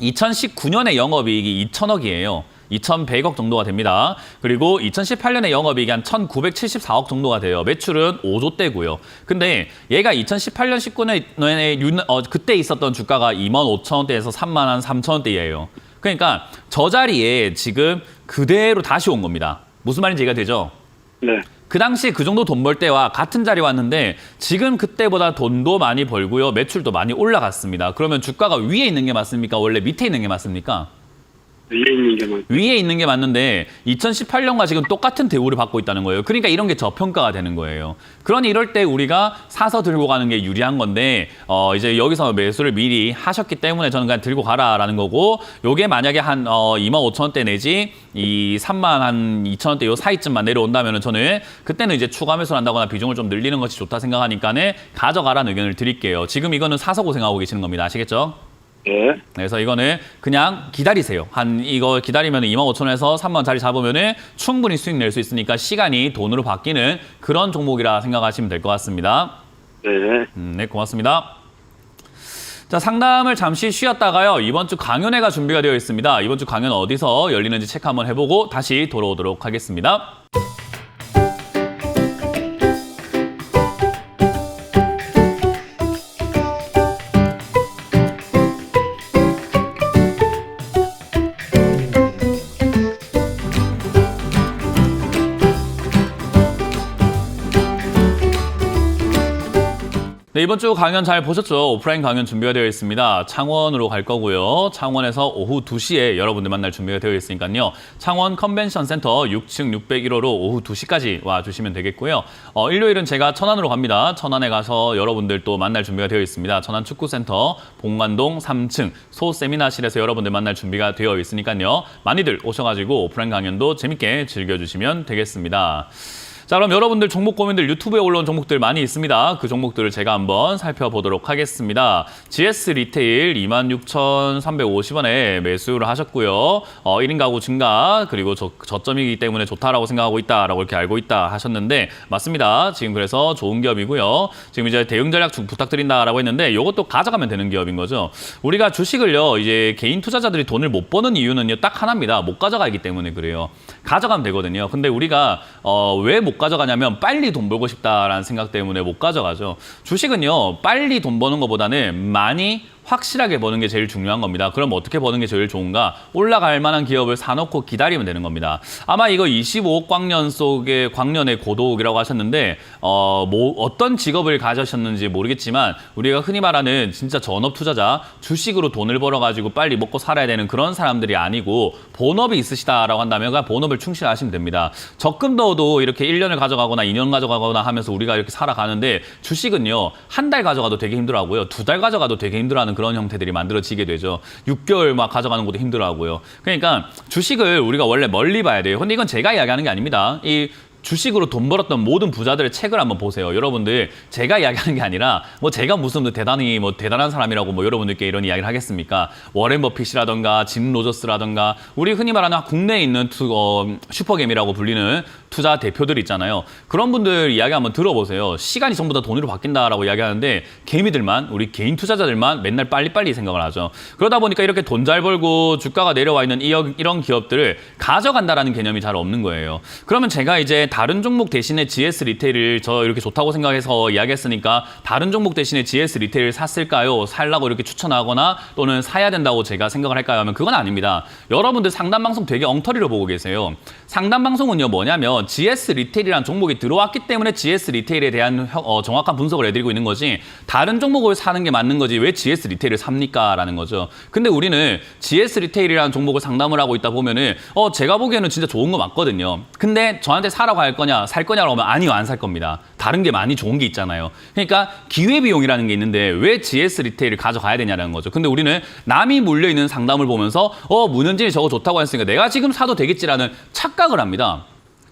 2019년에 영업이익이 2,000억이에요. 2,100억 정도가 됩니다. 그리고 2018년에 영업이익이 한 1,974억 정도가 돼요. 매출은 5조대고요. 근데 얘가 2018년, 19년에 그때 있었던 주가가 25,000원대에서 33,000원대예요. 그러니까 저 자리에 지금 그대로 다시 온 겁니다. 무슨 말인지 이해가 되죠? 네. 그 당시 그 정도 돈 벌 때와 같은 자리 왔는데, 지금 그때보다 돈도 많이 벌고요. 매출도 많이 올라갔습니다. 그러면 주가가 위에 있는 게 맞습니까? 원래 밑에 있는 게 맞습니까? 위에 있는 게 맞는데 2018년과 지금 똑같은 대우를 받고 있다는 거예요. 그러니까 이런 게 저평가가 되는 거예요. 그러니 이럴 때 우리가 사서 들고 가는 게 유리한 건데, 이제 여기서 매수를 미리 하셨기 때문에 저는 그냥 들고 가라라는 거고, 요게 만약에 한 25,000원대 내지 이 32,000원대 요 사이쯤만 내려온다면은 저는 그때는 이제 추가 매수를 한다거나 비중을 좀 늘리는 것이 좋다 생각하니까는 가져가라는 의견을 드릴게요. 지금 이거는 사서 고생하고 계시는 겁니다. 아시겠죠? 네. 그래서 이거는 그냥 기다리세요. 이거 기다리면 25,000원에서 3만 자리 잡으면 충분히 수익 낼 수 있으니까 시간이 돈으로 바뀌는 그런 종목이라 생각하시면 될 것 같습니다. 네. 네, 고맙습니다. 자, 상담을 잠시 쉬었다가요, 이번 주 강연회가 준비가 되어 있습니다. 이번 주 강연 어디서 열리는지 체크 한번 해보고 다시 돌아오도록 하겠습니다. 네, 이번 주 강연 잘 보셨죠? 오프라인 강연 준비가 되어 있습니다. 창원으로 갈 거고요. 창원에서 오후 2시에 여러분들 만날 준비가 되어 있으니까요. 창원 컨벤션 센터 6층 601호로 오후 2시까지 와주시면 되겠고요. 일요일은 제가 천안으로 갑니다. 천안에 가서 여러분들 또 만날 준비가 되어 있습니다. 천안 축구센터 본관동 3층 소세미나실에서 여러분들 만날 준비가 되어 있으니까요. 많이들 오셔가지고 오프라인 강연도 재밌게 즐겨주시면 되겠습니다. 자, 그럼 여러분들 종목 고민들 유튜브에 올라온 종목들 많이 있습니다. 그 종목들을 제가 한번 살펴보도록 하겠습니다. GS 리테일 26,350원에 매수를 하셨고요. 1인 가구 증가 그리고 저점이기 때문에 좋다라고 생각하고 있다라고 이렇게 알고 있다 하셨는데 맞습니다. 지금 그래서 좋은 기업이고요. 지금 이제 대응 전략 부탁드린다라고 했는데 이것도 가져가면 되는 기업인 거죠. 우리가 주식을요 이제 개인 투자자들이 돈을 못 버는 이유는요 딱 하나입니다. 못 가져가기 때문에 그래요. 가져가면 되거든요. 근데 우리가 왜 못 가져가냐면 빨리 돈 벌고 싶다라는 생각 때문에 못 가져가죠. 주식은요 빨리 돈 버는 것보다는 많이 확실하게 버는 게 제일 중요한 겁니다. 그럼 어떻게 버는 게 제일 좋은가? 올라갈 만한 기업을 사놓고 기다리면 되는 겁니다. 아마 이거 25억 광년 속의 광년의 고독이라고 하셨는데 어떤 직업을 가지셨는지 모르겠지만 우리가 흔히 말하는 진짜 전업 투자자, 주식으로 돈을 벌어가지고 빨리 먹고 살아야 되는 그런 사람들이 아니고 본업이 있으시다라고 한다면 그 본업을 충실하시면 됩니다. 적금 넣어도 이렇게 1년을 가져가거나 2년 가져가거나 하면서 우리가 이렇게 살아가는데 주식은요 한 달 가져가도 되게 힘들어하고요. 2달 가져가도 되게 힘들어하는 그런 형태들이 만들어지게 되죠. 6개월 막 가져가는 것도 힘들어하고요. 그러니까 주식을 우리가 원래 멀리 봐야 돼요. 근데 이건 제가 이야기하는 게 아닙니다. 이 주식으로 돈 벌었던 모든 부자들의 책을 한번 보세요. 여러분들 제가 이야기하는 게 아니라 뭐 제가 무슨 대단히 뭐 대단한 사람이라고 뭐 여러분들께 이런 이야기를 하겠습니까? 워렌 버핏이라던가 짐 로저스라던가 우리 흔히 말하는 국내에 있는 슈퍼겜이라고 불리는 투자 대표들 있잖아요. 그런 분들 이야기 한번 들어보세요. 시간이 전부 다 돈으로 바뀐다라고 이야기하는데 개미들만 우리 개인 투자자들만 맨날 빨리빨리 생각을 하죠. 그러다 보니까 이렇게 돈 잘 벌고 주가가 내려와 있는 이런 기업들을 가져간다라는 개념이 잘 없는 거예요. 그러면 제가 이제 다른 종목 대신에 GS 리테일을 저 이렇게 좋다고 생각해서 이야기했으니까 다른 종목 대신에 GS 리테일을 샀을까요? 살라고 이렇게 추천하거나 또는 사야 된다고 제가 생각을 할까요? 하면 그건 아닙니다. 여러분들 상담 방송 되게 엉터리로 보고 계세요. 상담 방송은요 뭐냐면 GS 리테일이라는 종목이 들어왔기 때문에 GS 리테일에 대한 정확한 분석을 해드리고 있는 거지 다른 종목을 사는 게 맞는 거지 왜 GS 리테일을 삽니까? 라는 거죠. 근데 우리는 GS 리테일이라는 종목을 상담을 하고 있다 보면은 제가 보기에는 진짜 좋은 거 맞거든요. 근데 저한테 사라고 할 거냐 살 거냐라고 하면 아니요 안 살 겁니다. 다른 게 많이 좋은 게 있잖아요. 그러니까 기회비용이라는 게 있는데 왜 GS 리테일을 가져가야 되냐는 거죠. 근데 우리는 남이 물려있는 상담을 보면서 문현진이 저거 좋다고 했으니까 내가 지금 사도 되겠지라는 착각을 합니다.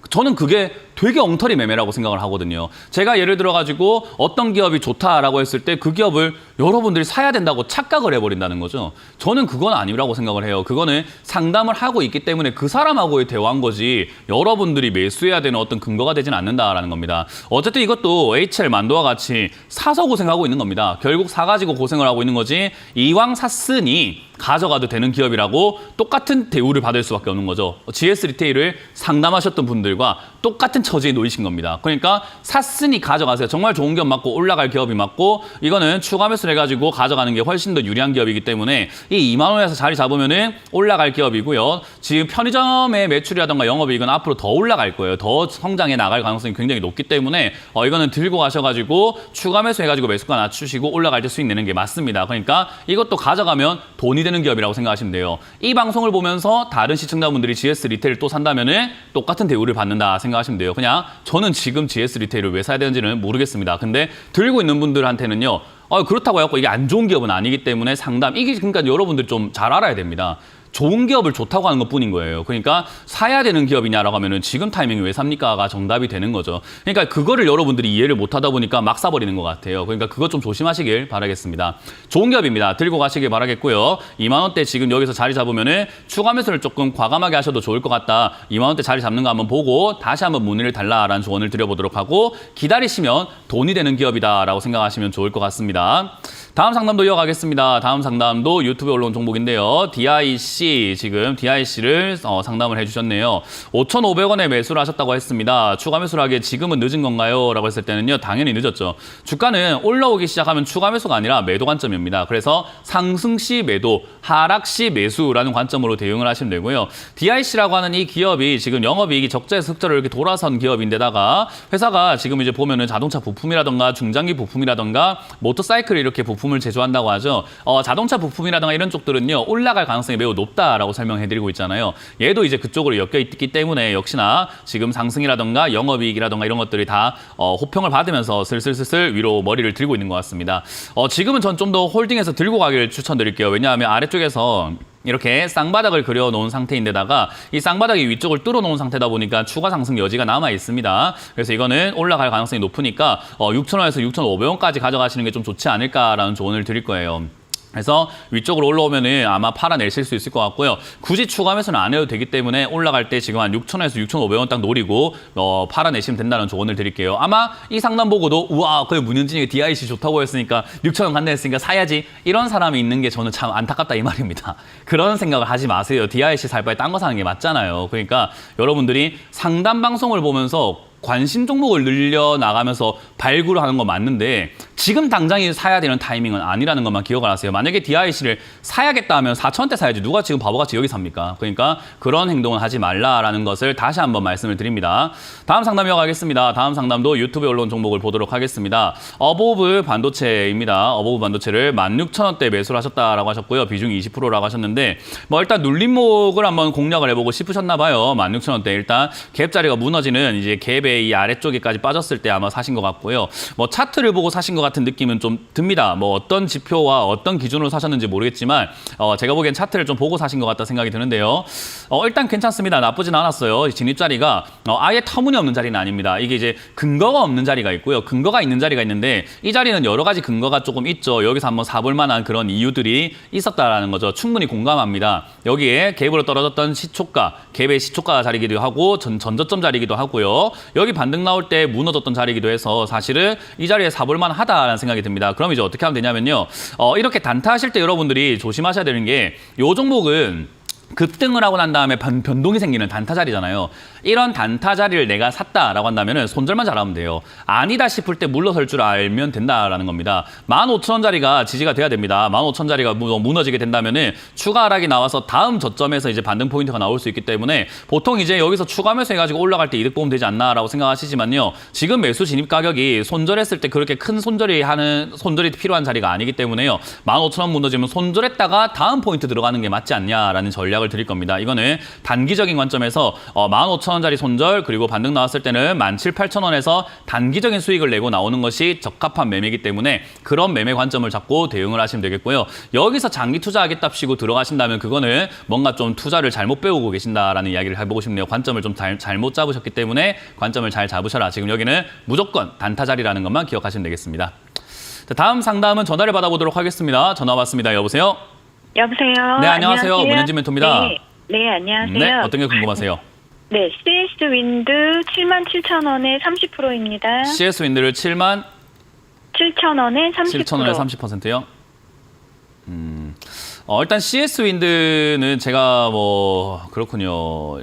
저는 그게 되게 엉터리 매매라고 생각을 하거든요. 제가 예를 들어가지고 어떤 기업이 좋다라고 했을 때 그 기업을 여러분들이 사야 된다고 착각을 해버린다는 거죠. 저는 그건 아니라고 생각을 해요. 그거는 상담을 하고 있기 때문에 그 사람하고의 대화인 거지 여러분들이 매수해야 되는 어떤 근거가 되진 않는다라는 겁니다. 어쨌든 이것도 HL 만도와 같이 사서 고생하고 있는 겁니다. 결국 사가지고 고생을 하고 있는 거지 이왕 샀으니 가져가도 되는 기업이라고 똑같은 대우를 받을 수밖에 없는 거죠. GS 리테일을 상담하셨던 분들과 똑같은 처지에 놓이신 겁니다. 그러니까 샀으니 가져가세요. 정말 좋은 기업 맞고 올라갈 기업이 맞고 이거는 추가 매수를 해가지고 가져가는 게 훨씬 더 유리한 기업이기 때문에 이 2만 원에서 자리 잡으면은 올라갈 기업이고요. 지금 편의점의 매출이라던가 영업이익은 앞으로 더 올라갈 거예요. 더 성장해 나갈 가능성이 굉장히 높기 때문에 이거는 들고 가셔가지고 추가 매수해가지고 매수가 낮추시고 올라갈 때 수익 내는 게 맞습니다. 그러니까 이것도 가져가면 돈이 되는 기업이라고 생각하시면 돼요. 이 방송을 보면서 다른 시청자분들이 GS 리테일을 또 산다면은 똑같은 대우를 받는다 생각하시면 돼요. 그냥 저는 지금 GS 리테일을 왜 사야 되는지는 모르겠습니다. 근데 들고 있는 분들한테는요. 그렇다고 해갖고 이게 안 좋은 기업은 아니기 때문에 상담 이게 그러니까 여러분들 좀 잘 알아야 됩니다. 좋은 기업을 좋다고 하는 것뿐인 거예요. 그러니까 사야 되는 기업이냐라고 하면은 지금 타이밍이 왜 삽니까가 정답이 되는 거죠. 그러니까 그거를 여러분들이 이해를 못하다 보니까 막 사버리는 것 같아요. 그러니까 그것 좀 조심하시길 바라겠습니다. 좋은 기업입니다. 들고 가시길 바라겠고요. 2만 원대 지금 여기서 자리 잡으면은 추가 매수를 조금 과감하게 하셔도 좋을 것 같다. 2만 원대 자리 잡는 거 한번 보고 다시 한번 문의를 달라라는 조언을 드려보도록 하고 기다리시면 돈이 되는 기업이다라고 생각하시면 좋을 것 같습니다. 다음 상담도 이어가겠습니다. 다음 상담도 유튜브에 올라온 종목인데요. DIC, 지금 DIC를 상담을 해주셨네요. 5,500원에 매수를 하셨다고 했습니다. 추가 매수를 하기에 지금은 늦은 건가요? 라고 했을 때는요. 당연히 늦었죠. 주가는 올라오기 시작하면 추가 매수가 아니라 매도 관점입니다. 그래서 상승 시 매도, 하락 시 매수라는 관점으로 대응을 하시면 되고요. DIC라고 하는 이 기업이 지금 영업이익이 적자에서 흑자로 이렇게 돌아선 기업인데다가 회사가 지금 이제 보면은 자동차 부품이라던가 중장기 부품이라던가 모터사이클 이렇게 부품을 제조한다고 하죠. 자동차 부품이라든가 이런 쪽들은요 올라갈 가능성이 매우 높다라고 설명해드리고 있잖아요. 얘도 이제 그쪽으로 엮여 있기 때문에 역시나 지금 상승이라든가 영업이익이라든가 이런 것들이 다 호평을 받으면서 슬슬슬슬 위로 머리를 들고 있는 것 같습니다. 지금은 전 좀 더 홀딩해서 들고 가기를 추천드릴게요. 왜냐하면 아래쪽에서 이렇게 쌍바닥을 그려놓은 상태인데다가 이 쌍바닥이 위쪽을 뚫어놓은 상태다 보니까 추가 상승 여지가 남아 있습니다. 그래서 이거는 올라갈 가능성이 높으니까 6,000원에서 6,500원까지 가져가시는 게 좀 좋지 않을까라는 조언을 드릴 거예요. 그래서 위쪽으로 올라오면은 아마 팔아내실 수 있을 것 같고요. 굳이 추가 매수는 안 해도 되기 때문에 올라갈 때 지금 한 6,000원에서 6,500원 딱 노리고 팔아내시면 된다는 조언을 드릴게요. 아마 이 상담 보고도 우와, 그 문현진이 DIC 좋다고 했으니까 6,000원 간다 했으니까 사야지, 이런 사람이 있는 게 저는 참 안타깝다 이 말입니다. 그런 생각을 하지 마세요. DIC 살 바에 딴 거 사는 게 맞잖아요. 그러니까 여러분들이 상담 방송을 보면서 관심 종목을 늘려나가면서 발굴을 하는 건 맞는데 지금 당장에 사야 되는 타이밍은 아니라는 것만 기억을 하세요. 만약에 DIC를 사야겠다 하면 4,000원대 사야지 누가 지금 바보같이 여기 삽니까? 그러니까 그런 행동을 하지 말라라는 것을 다시 한번 말씀을 드립니다. 다음 상담 이어가겠습니다. 다음 상담도 유튜브에 올라온 종목을 보도록 하겠습니다. 어보브 반도체입니다. 어보브 반도체를 16,000원대 매수를 하셨다라고 하셨고요. 비중이 20%라고 하셨는데 일단 눌림목을 한번 공략을 해보고 싶으셨나 봐요. 16,000원대 일단 갭 자리가 무너지는 이제 갭의 이 아래쪽에까지 빠졌을 때 아마 사신 것 같고요. 차트를 보고 사신 것 같은 느낌은 좀 듭니다. 어떤 지표와 어떤 기준으로 사셨는지 모르겠지만 제가 보기엔 차트를 좀 보고 사신 것 같다 생각이 드는데요. 일단 괜찮습니다. 나쁘진 않았어요. 진입 자리가 아예 터무니없는 자리는 아닙니다. 이게 이제 근거가 없는 자리가 있고요. 근거가 있는 자리가 있는데 이 자리는 여러 가지 근거가 조금 있죠. 여기서 한번 사볼 만한 그런 이유들이 있었다라는 거죠. 충분히 공감합니다. 여기에 갭으로 떨어졌던 시초가, 갭의 시초가 자리이기도 하고 전저점 자리이기도 하고요. 여기 반등 나올 때 무너졌던 자리이기도 해서 사실은 이 자리에 사볼 만하다라는 생각이 듭니다. 그럼 이제 어떻게 하면 되냐면요. 이렇게 단타하실 때 여러분들이 조심하셔야 되는 게 이 종목은 급등을 하고 난 다음에 변동이 생기는 단타 자리잖아요. 이런 단타 자리를 내가 샀다라고 한다면 손절만 잘하면 돼요. 아니다 싶을 때 물러설 줄 알면 된다라는 겁니다. 15,000원짜리가 지지가 돼야 됩니다. 15,000원짜리가 무너지게 된다면 추가 하락이 나와서 다음 저점에서 이제 반등 포인트가 나올 수 있기 때문에 보통 이제 여기서 추가 매수 해가지고 올라갈 때 이득 보면 되지 않나라고 생각하시지만요. 지금 매수 진입 가격이 손절했을 때 그렇게 큰 손절이 필요한 자리가 아니기 때문에요. 15,000원 무너지면 손절했다가 다음 포인트 들어가는 게 맞지 않냐라는 전략을 드릴 겁니다. 이거는 단기적인 관점에서 15,000원짜리 손절 그리고 반등 나왔을 때는 17,000~18,000원에서 단기적인 수익을 내고 나오는 것이 적합한 매매이기 때문에 그런 매매 관점을 잡고 대응을 하시면 되겠고요. 여기서 장기 투자하겠답시고 들어가신다면 그거는 뭔가 좀 투자를 잘못 배우고 계신다라는 이야기를 해보고 싶네요. 관점을 좀 잘못 잡으셨기 때문에 관점을 잘 잡으셔라. 지금 여기는 무조건 단타 자리라는 것만 기억하시면 되겠습니다. 자, 다음 상담은 전화를 받아보도록 하겠습니다. 전화 왔습니다. 여보세요? 여보세요. 네, 안녕하세요. 문현진 멘토입니다. 네, 안녕하세요. 네, 어떤 게 궁금하세요? 네, CS 윈드 77,000원에 30%입니다. CS 윈드를 77,000원에 7,000원에 30%. 30%요? 일단 CS 윈드는 제가 그렇군요.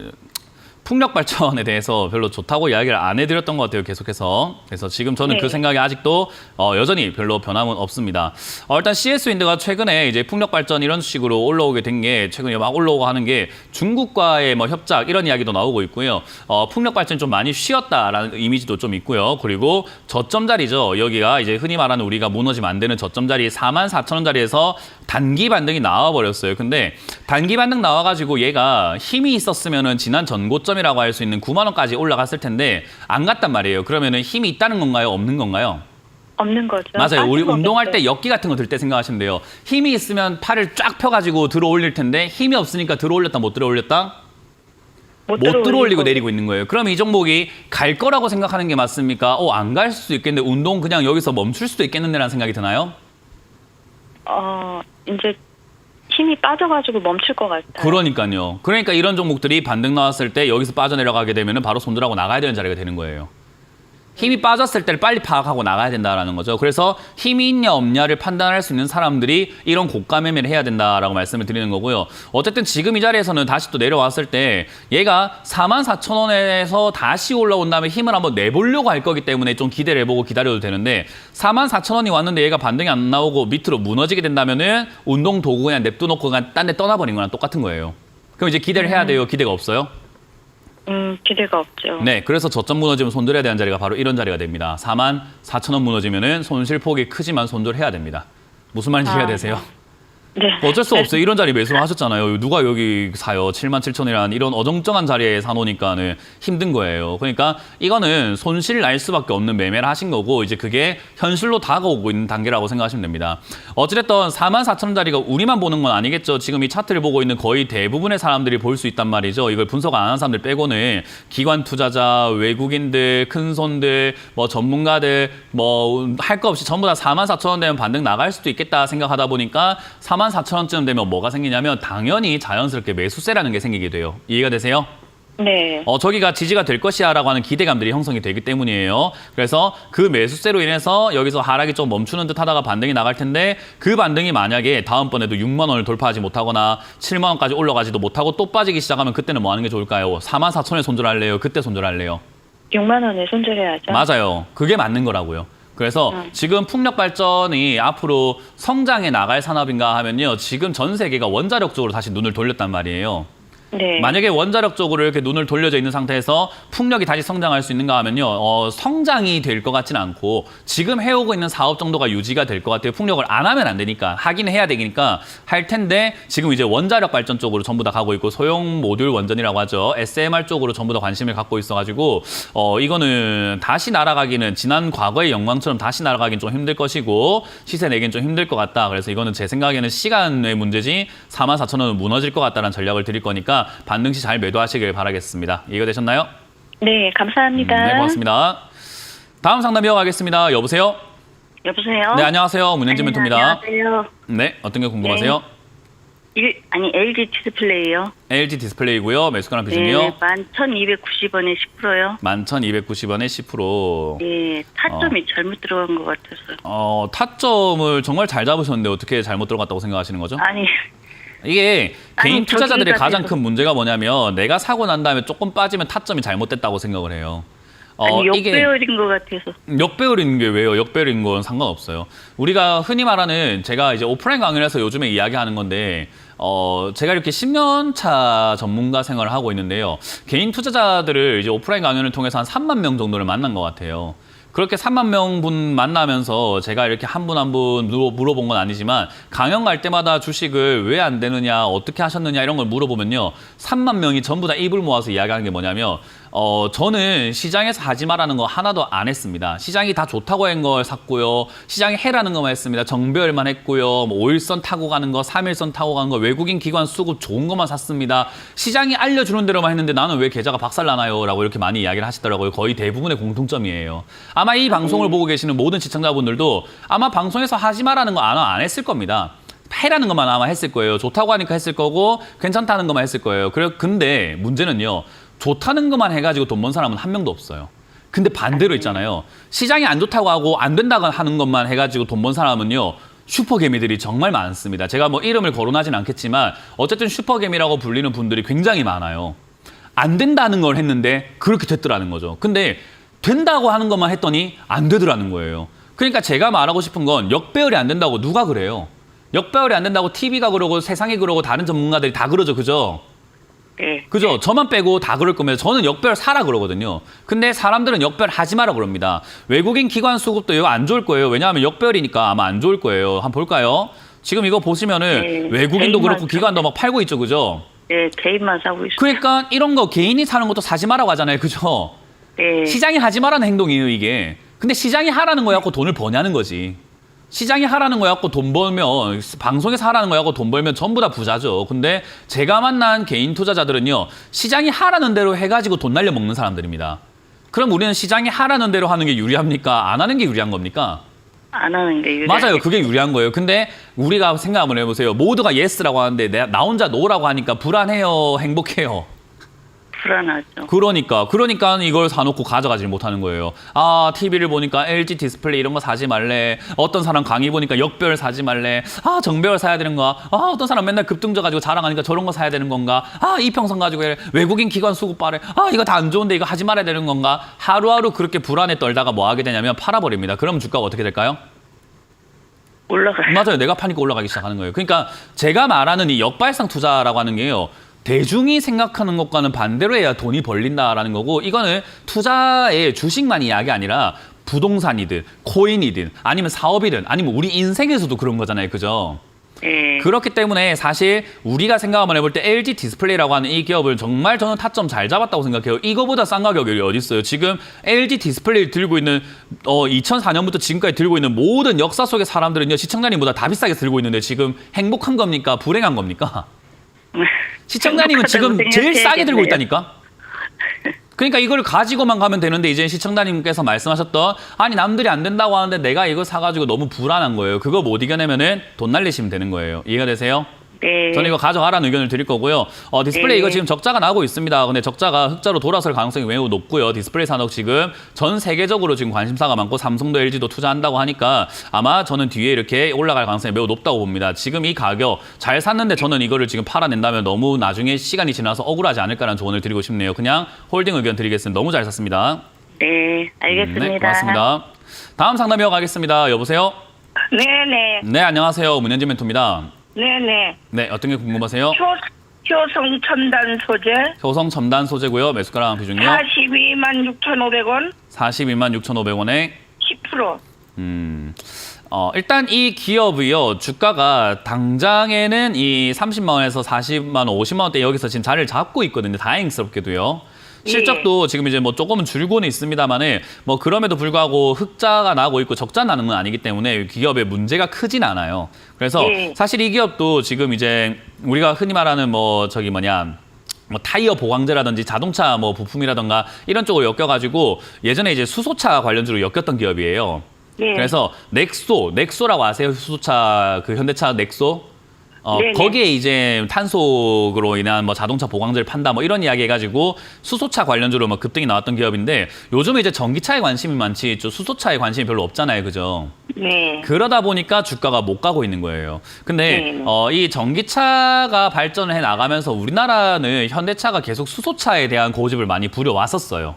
풍력 발전에 대해서 별로 좋다고 이야기를 안 해드렸던 것 같아요, 계속해서. 그래서 지금 저는 네. 그 생각이 아직도 여전히 별로 변함은 없습니다. 일단 CS 윈드가 최근에 이제 풍력 발전 이런 식으로 올라오게 된 게 최근에 막 올라오고 하는 게 중국과의 협작 이런 이야기도 나오고 있고요. 풍력 발전이 좀 많이 쉬었다라는 이미지도 좀 있고요. 그리고 저점 자리죠. 여기가 이제 흔히 말하는 우리가 무너지면 안 되는 저점 자리 44,000원짜리에서 단기 반등이 나와버렸어요. 근데 단기 반등 나와가지고 얘가 힘이 있었으면은 지난 전고점 이라고 할 수 있는 9만 원까지 올라갔을 텐데 안 갔단 말이에요. 그러면은 힘이 있다는 건가요? 없는 건가요? 없는 거죠. 맞아요. 우리 빠진 운동할 거겠죠. 때 역기 같은 거 들 때 생각하시면 돼요. 힘이 있으면 팔을 쫙 펴가지고 들어 올릴 텐데 힘이 없으니까 들어 올렸다 못 들어 올렸다? 못 들어 올리고 내리고 있는 거예요. 그럼 이 종목이 갈 거라고 생각하는 게 맞습니까? 안 갈 수도 있겠는데 운동 그냥 여기서 멈출 수도 있겠는데라는 생각이 드나요? 이제 힘이 빠져가지고 멈출 것 같아요. 그러니까요. 그러니까 이런 종목들이 반등 나왔을 때 여기서 빠져내려가게 되면 바로 손들하고 나가야 되는 자리가 되는 거예요. 힘이 빠졌을 때를 빨리 파악하고 나가야 된다는 거죠. 그래서 힘이 있냐 없냐를 판단할 수 있는 사람들이 이런 고가 매매를 해야 된다라고 말씀을 드리는 거고요. 어쨌든 지금 이 자리에서는 다시 또 내려왔을 때 얘가 44,000원에서 다시 올라온 다음에 힘을 한번 내보려고 할 거기 때문에 좀 기대를 해보고 기다려도 되는데 44,000원이 왔는데 얘가 반등이 안 나오고 밑으로 무너지게 된다면은 운동 도구 그냥 냅둬놓고 그냥 딴 데 떠나버린 거랑 똑같은 거예요. 그럼 이제 기대를 해야 돼요. 기대가 없어요? 기대가 없죠. 네, 그래서 저점 무너지면 손절해야 되는 자리가 바로 이런 자리가 됩니다. 44,000원 무너지면은 손실폭이 크지만 손절해야 됩니다. 무슨 말인지 이해되세요? 네. 어쩔 수 없어요. 이런 자리 매수를 하셨잖아요. 누가 여기 사요? 77,000이라는 이런 어정쩡한 자리에 사놓으니까는 힘든 거예요. 그러니까 이거는 손실 날 수밖에 없는 매매를 하신 거고 이제 그게 현실로 다가오고 있는 단계라고 생각하시면 됩니다. 어찌됐든 44,000원짜리가 우리만 보는 건 아니겠죠. 지금 이 차트를 보고 있는 거의 대부분의 사람들이 볼 수 있단 말이죠. 이걸 분석 안 하는 사람들 빼고는 기관 투자자, 외국인들, 큰 손들, 뭐 전문가들 뭐 할 거 없이 전부 다 44,000원 되면 반등 나갈 수도 있겠다 생각하다 보니까 44,000원쯤 되면 뭐가 생기냐면 당연히 자연스럽게 매수세라는 게 생기게 돼요. 이해가 되세요? 네. 저기가 지지가 될 것이야 라고 하는 기대감들이 형성이 되기 때문이에요. 그래서 그 매수세로 인해서 여기서 하락이 좀 멈추는 듯 하다가 반등이 나갈 텐데 그 반등이 만약에 다음번에도 6만 원을 돌파하지 못하거나 7만 원까지 올라가지도 못하고 또 빠지기 시작하면 그때는 뭐 하는 게 좋을까요? 44,000원에 손절할래요? 그때 손절할래요? 6만 원에 손절해야죠. 맞아요. 그게 맞는 거라고요. 그래서 지금 풍력 발전이 앞으로 성장해 나갈 산업인가 하면요. 지금 전 세계가 원자력 쪽으로 다시 눈을 돌렸단 말이에요. 네. 만약에 원자력 쪽으로 이렇게 눈을 돌려져 있는 상태에서 풍력이 다시 성장할 수 있는가 하면요. 성장이 될 것 같지는 않고 지금 해오고 있는 사업 정도가 유지가 될 것 같아요. 풍력을 안 하면 안 되니까 하긴 해야 되니까 할 텐데 지금 이제 원자력 발전 쪽으로 전부 다 가고 있고 소형 모듈 원전이라고 하죠. SMR 쪽으로 전부 다 관심을 갖고 있어가지고 이거는 다시 날아가기는 지난 과거의 영광처럼 다시 날아가긴 좀 힘들 것이고 시세 내긴 좀 힘들 것 같다. 그래서 이거는 제 생각에는 시간의 문제지 44,000원은 무너질 것 같다는 전략을 드릴 거니까 반등 시 잘 매도하시길 바라겠습니다. 이해가 되셨나요? 네, 감사합니다. 네, 고맙습니다. 다음 상담 이어가겠습니다. 여보세요? 여보세요? 네, 안녕하세요. 문현진 멘토입니다. 안녕하세요. 네, 어떤 게 궁금하세요? LG 디스플레이요. LG 디스플레이고요. 매수가랑 비중이요? 네, 11,290원에 10%요. 11,290원에 10%. 네, 타점이 잘못 들어간 것 같아서. 타점을 정말 잘 잡으셨는데 어떻게 잘못 들어갔다고 생각하시는 거죠? 아니, 이게 개인 투자자들의 저기가 가장 계속- 큰 문제가 뭐냐면 내가 사고 난 다음에 조금 빠지면 타점이 잘못됐다고 생각을 해요. 아니 이게 역배열인 것 같아서. 역배열인 게 왜요? 역배열인 건 상관없어요. 우리가 흔히 말하는 제가 이제 오프라인 강연을 해서 요즘에 이야기하는 건데 제가 이렇게 10년 차 전문가 생활을 하고 있는데요. 개인 투자자들을 이제 오프라인 강연을 통해서 한 3만 명 정도를 만난 것 같아요. 그렇게 3만 명 분 만나면서 제가 이렇게 한 분 한 분 물어본 건 아니지만 강연 갈 때마다 주식을 왜 안 되느냐, 어떻게 하셨느냐 이런 걸 물어보면요. 3만 명이 전부 다 입을 모아서 이야기하는 게 뭐냐면 저는 시장에서 하지 말라는 거 하나도 안 했습니다. 시장이 다 좋다고 한 걸 샀고요. 시장이 해라는 것만 했습니다. 정배열만 했고요. 뭐 5일선 타고 가는 거, 3일선 타고 가는 거, 외국인 기관 수급 좋은 것만 샀습니다. 시장이 알려주는 대로만 했는데 나는 왜 계좌가 박살나나요? 라고 이렇게 많이 이야기를 하시더라고요. 거의 대부분의 공통점이에요. 아마 이 방송을 보고 계시는 모든 시청자분들도 아마 방송에서 하지 말라는 거 아마 안 했을 겁니다. 해라는 것만 아마 했을 거예요. 좋다고 하니까 했을 거고 괜찮다는 것만 했을 거예요. 근데 문제는요. 좋다는 것만 해가지고 돈 번 사람은 한 명도 없어요. 근데 반대로 있잖아요. 시장이 안 좋다고 하고 안 된다고 하는 것만 해가지고 돈 번 사람은요. 슈퍼개미들이 정말 많습니다. 제가 뭐 이름을 거론하진 않겠지만 어쨌든 슈퍼개미라고 불리는 분들이 굉장히 많아요. 안 된다는 걸 했는데 그렇게 됐더라는 거죠. 근데 된다고 하는 것만 했더니 안 되더라는 거예요. 그러니까 제가 말하고 싶은 건 역배열이 안 된다고 누가 그래요. 역배열이 안 된다고 TV가 그러고 세상이 그러고 다른 전문가들이 다 그러죠. 그죠? 네. 그죠? 저만 빼고 다 그럴 거면 저는 역배열 사라 그러거든요. 근데 사람들은 역배열 하지 마라 그럽니다. 외국인 기관 수급도 이거 안 좋을 거예요. 왜냐하면 역배열이니까 아마 안 좋을 거예요. 한번 볼까요? 지금 이거 보시면은 네, 외국인도 개인만 그렇고 기관도 막 팔고 있죠. 그죠? 네, 개인만 사고 있어요. 그러니까 이런 거 개인이 사는 것도 사지 마라고 하잖아요. 그죠? 네. 시장이 하지 말라는 행동이에요, 이게. 근데 시장이 하라는 거였고 돈을 버냐는 거지. 시장이 하라는 거였고 돈 벌면, 방송에서 하라는 거였고 돈 벌면 전부 다 부자죠. 근데 제가 만난 개인 투자자들은요, 시장이 하라는 대로 해가지고 돈 날려 먹는 사람들입니다. 그럼 우리는 시장이 하라는 대로 하는 게 유리합니까? 안 하는 게 유리한 겁니까? 안 하는 게 유리하죠. 맞아요. 그게 유리한 거예요. 근데 우리가 생각 한번 해보세요. 모두가 예스라고 하는데 나 혼자 노라고 하니까 불안해요? 행복해요? 불안하죠. 그러니까 이걸 사놓고 가져가지 못하는 거예요. 아, TV를 보니까 LG 디스플레이 이런 거 사지 말래. 어떤 사람 강의 보니까 역배열 사지 말래. 아, 정배열 사야 되는 거야. 아, 어떤 사람 맨날 급등져 가지고 자랑하니까 저런 거 사야 되는 건가. 아, 이평선 가지고 외국인 기관 수급 바래. 아, 이거 다 안 좋은데 이거 하지 말아야 되는 건가. 하루하루 그렇게 불안에 떨다가 뭐 하게 되냐면 팔아버립니다. 그럼 주가가 어떻게 될까요? 올라가요. 맞아요. 내가 파니까 올라가기 시작하는 거예요. 그러니까 제가 말하는 이 역발상 투자라고 하는 게요. 대중이 생각하는 것과는 반대로 해야 돈이 벌린다라는 거고, 이거는 투자의 주식만 이야기 아니라 부동산이든 코인이든 아니면 사업이든 아니면 우리 인생에서도 그런 거잖아요. 그죠? 예. 그렇기 때문에 사실 우리가 생각 한번 해볼 때 LG 디스플레이라고 하는 이 기업을 정말 저는 타점 잘 잡았다고 생각해요. 이거보다 싼 가격이 어디 있어요? 지금 LG 디스플레이를 들고 있는 2004년부터 지금까지 들고 있는 모든 역사 속의 사람들은요, 시청자님보다 다 비싸게 들고 있는데 지금 행복한 겁니까? 불행한 겁니까? 시청자님은 지금 제일 싸게 들고 있다니까? 그러니까 이걸 가지고만 가면 되는데 이제 시청자님께서 말씀하셨던 아니 남들이 안 된다고 하는데 내가 이거 사가지고 너무 불안한 거예요. 그거 못 이겨내면은 돈 날리시면 되는 거예요. 이해가 되세요? 네. 저는 이거 가져가라는 의견을 드릴 거고요. 디스플레이 네. 이거 지금 적자가 나고 있습니다. 근데 적자가 흑자로 돌아설 가능성이 매우 높고요. 디스플레이 산업 지금 전 세계적으로 지금 관심사가 많고 삼성도 LG도 투자한다고 하니까 아마 저는 뒤에 이렇게 올라갈 가능성이 매우 높다고 봅니다. 지금 이 가격 잘 샀는데 저는 이거를 지금 팔아낸다면 너무 나중에 시간이 지나서 억울하지 않을까라는 조언을 드리고 싶네요. 그냥 홀딩 의견 드리겠습니다. 너무 잘 샀습니다. 네, 알겠습니다. 네, 고맙습니다. 다음 상담 이어가겠습니다. 여보세요? 네네. 네, 안녕하세요. 문현진 멘토입니다. 네네. 네, 어떤 게 궁금하세요? 효성 첨단 소재. 효성 첨단 소재고요. 매수가랑 비중이요? 42만 6,500원. 42만 6,500원에 10%. 일단 이 기업이요. 주가가 당장에는 이 30만 원에서 40만 원, 50만 원대 여기서 지금 자리를 잡고 있거든요. 다행스럽게도요. 실적도 지금 이제 뭐 조금은 줄고는 있습니다만은 뭐 그럼에도 불구하고 흑자가 나고 있고 적자 나는 건 아니기 때문에 기업의 문제가 크진 않아요. 그래서 사실 이 기업도 지금 이제 우리가 흔히 말하는 뭐 타이어 보강제라든지 자동차 뭐 부품이라든가 이런 쪽으로 엮여가지고 예전에 이제 수소차 관련주로 엮였던 기업이에요. 네. 그래서 넥소라고 아세요? 수소차 그 현대차 넥소? 네네. 거기에 이제 탄소로 인한 뭐 자동차 보강제를 판다 뭐 이런 이야기 해가지고 수소차 관련주로 뭐 급등이 나왔던 기업인데 요즘에 이제 전기차에 관심이 많지 수소차에 관심이 별로 없잖아요, 그죠? 네. 그러다 보니까 주가가 못 가고 있는 거예요. 근데 네네. 이 전기차가 발전을 해 나가면서 우리나라는 현대차가 계속 수소차에 대한 고집을 많이 부려왔었어요.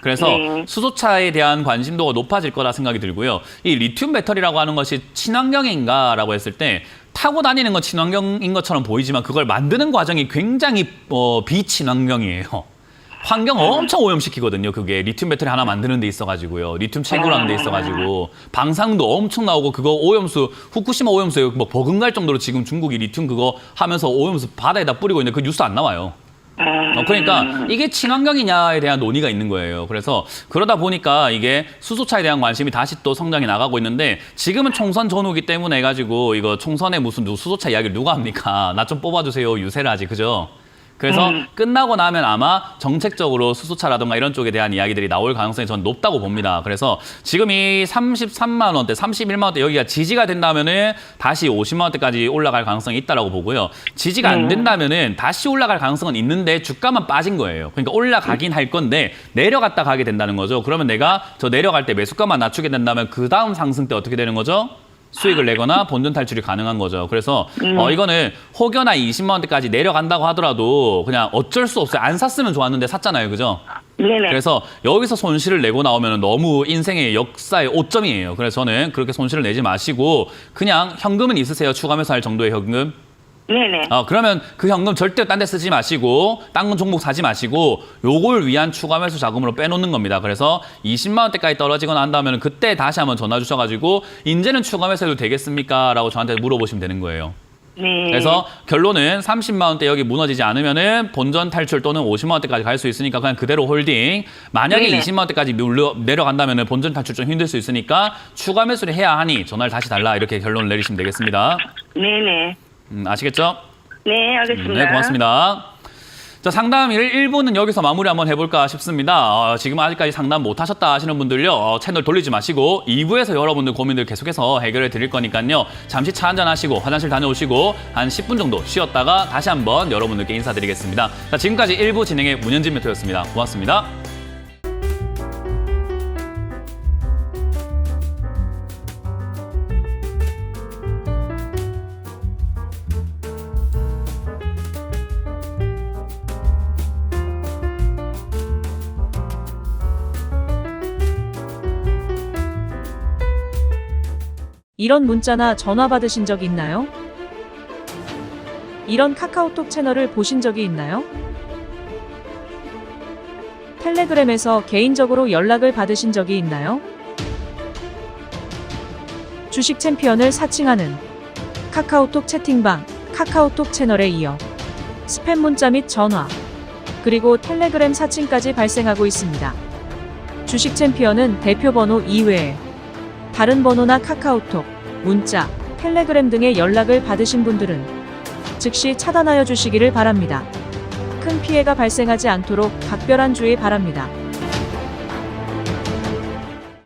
그래서 수소차에 대한 관심도가 높아질 거라 생각이 들고요. 이 리튬 배터리라고 하는 것이 친환경인가라고 했을 때 타고 다니는 건 친환경인 것처럼 보이지만 그걸 만드는 과정이 굉장히 비친환경이에요. 환경 엄청 오염시키거든요. 그게 리튬 배터리 하나 만드는 데 있어가지고요. 리튬 채굴하는 데 있어가지고 방사능도 엄청 나오고 그거 오염수 후쿠시마 오염수에 뭐 버금갈 정도로 지금 중국이 리튬 그거 하면서 오염수 바다에다 뿌리고 있는데 그 뉴스 안 나와요. 그러니까 이게 친환경이냐에 대한 논의가 있는 거예요. 그래서 그러다 보니까 이게 수소차에 대한 관심이 다시 또 성장이 나가고 있는데 지금은 총선 전후기 때문에 해가지고 이거 총선에 무슨 수소차 이야기를 누가 합니까? 나 좀 뽑아주세요. 유세를 하지. 그죠? 그래서 끝나고 나면 아마 정책적으로 수소차라든가 이런 쪽에 대한 이야기들이 나올 가능성이 저는 높다고 봅니다. 그래서 지금 이 33만 원대, 31만 원대 여기가 지지가 된다면은 다시 50만 원대까지 올라갈 가능성이 있다라고 보고요. 지지가 안 된다면은 다시 올라갈 가능성은 있는데 주가만 빠진 거예요. 그러니까 올라가긴 할 건데 내려갔다 가게 된다는 거죠. 그러면 내가 저 내려갈 때 매수가만 낮추게 된다면 그 다음 상승 때 어떻게 되는 거죠? 수익을 내거나 본전 탈출이 가능한 거죠. 그래서 이거는 혹여나 20만 원대까지 내려간다고 하더라도 그냥 어쩔 수 없어요. 안 샀으면 좋았는데 샀잖아요. 그죠? 네네. 그래서 여기서 손실을 내고 나오면 너무 인생의 역사의 오점이에요. 그래서 저는 그렇게 손실을 내지 마시고 그냥 현금은 있으세요. 추가 매수할 정도의 현금. 네네. 그러면 그 현금 절대 딴 데 쓰지 마시고 딴 종목 사지 마시고 요걸 위한 추가 매수 자금으로 빼놓는 겁니다. 그래서 20만 원대까지 떨어지거나 한다면 그때 다시 한번 전화 주셔가지고 이제는 추가 매수해도 되겠습니까? 라고 저한테 물어보시면 되는 거예요. 네. 그래서 결론은 30만 원대 여기 무너지지 않으면은 본전 탈출 또는 50만 원대까지 갈 수 있으니까 그냥 그대로 홀딩. 만약에 네네. 20만 원대까지 내려간다면은 본전 탈출 좀 힘들 수 있으니까 추가 매수를 해야 하니 전화를 다시 달라 이렇게 결론을 내리시면 되겠습니다. 네네. 아시겠죠? 네, 알겠습니다. 네, 고맙습니다. 자, 상담 1부는 여기서 마무리 한번 해볼까 싶습니다. 지금 아직까지 상담 못 하셨다 하시는 분들요, 채널 돌리지 마시고 2부에서 여러분들 고민들 계속해서 해결해 드릴 거니까요. 잠시 차 한잔 하시고 화장실 다녀오시고 한 10분 정도 쉬었다가 다시 한번 여러분들께 인사드리겠습니다. 자, 지금까지 1부 진행의 문현진 멘토였습니다. 고맙습니다. 이런 문자나 전화 받으신 적 있나요? 이런 카카오톡 채널을 보신 적이 있나요? 텔레그램에서 개인적으로 연락을 받으신 적이 있나요? 주식 챔피언을 사칭하는 카카오톡 채팅방, 카카오톡 채널에 이어 스팸 문자 및 전화, 그리고 텔레그램 사칭까지 발생하고 있습니다. 주식 챔피언은 대표 번호 이외에 다른 번호나 카카오톡, 문자, 텔레그램 등의 연락을 받으신 분들은 즉시 차단하여 주시기를 바랍니다. 큰 피해가 발생하지 않도록 각별한 주의 바랍니다.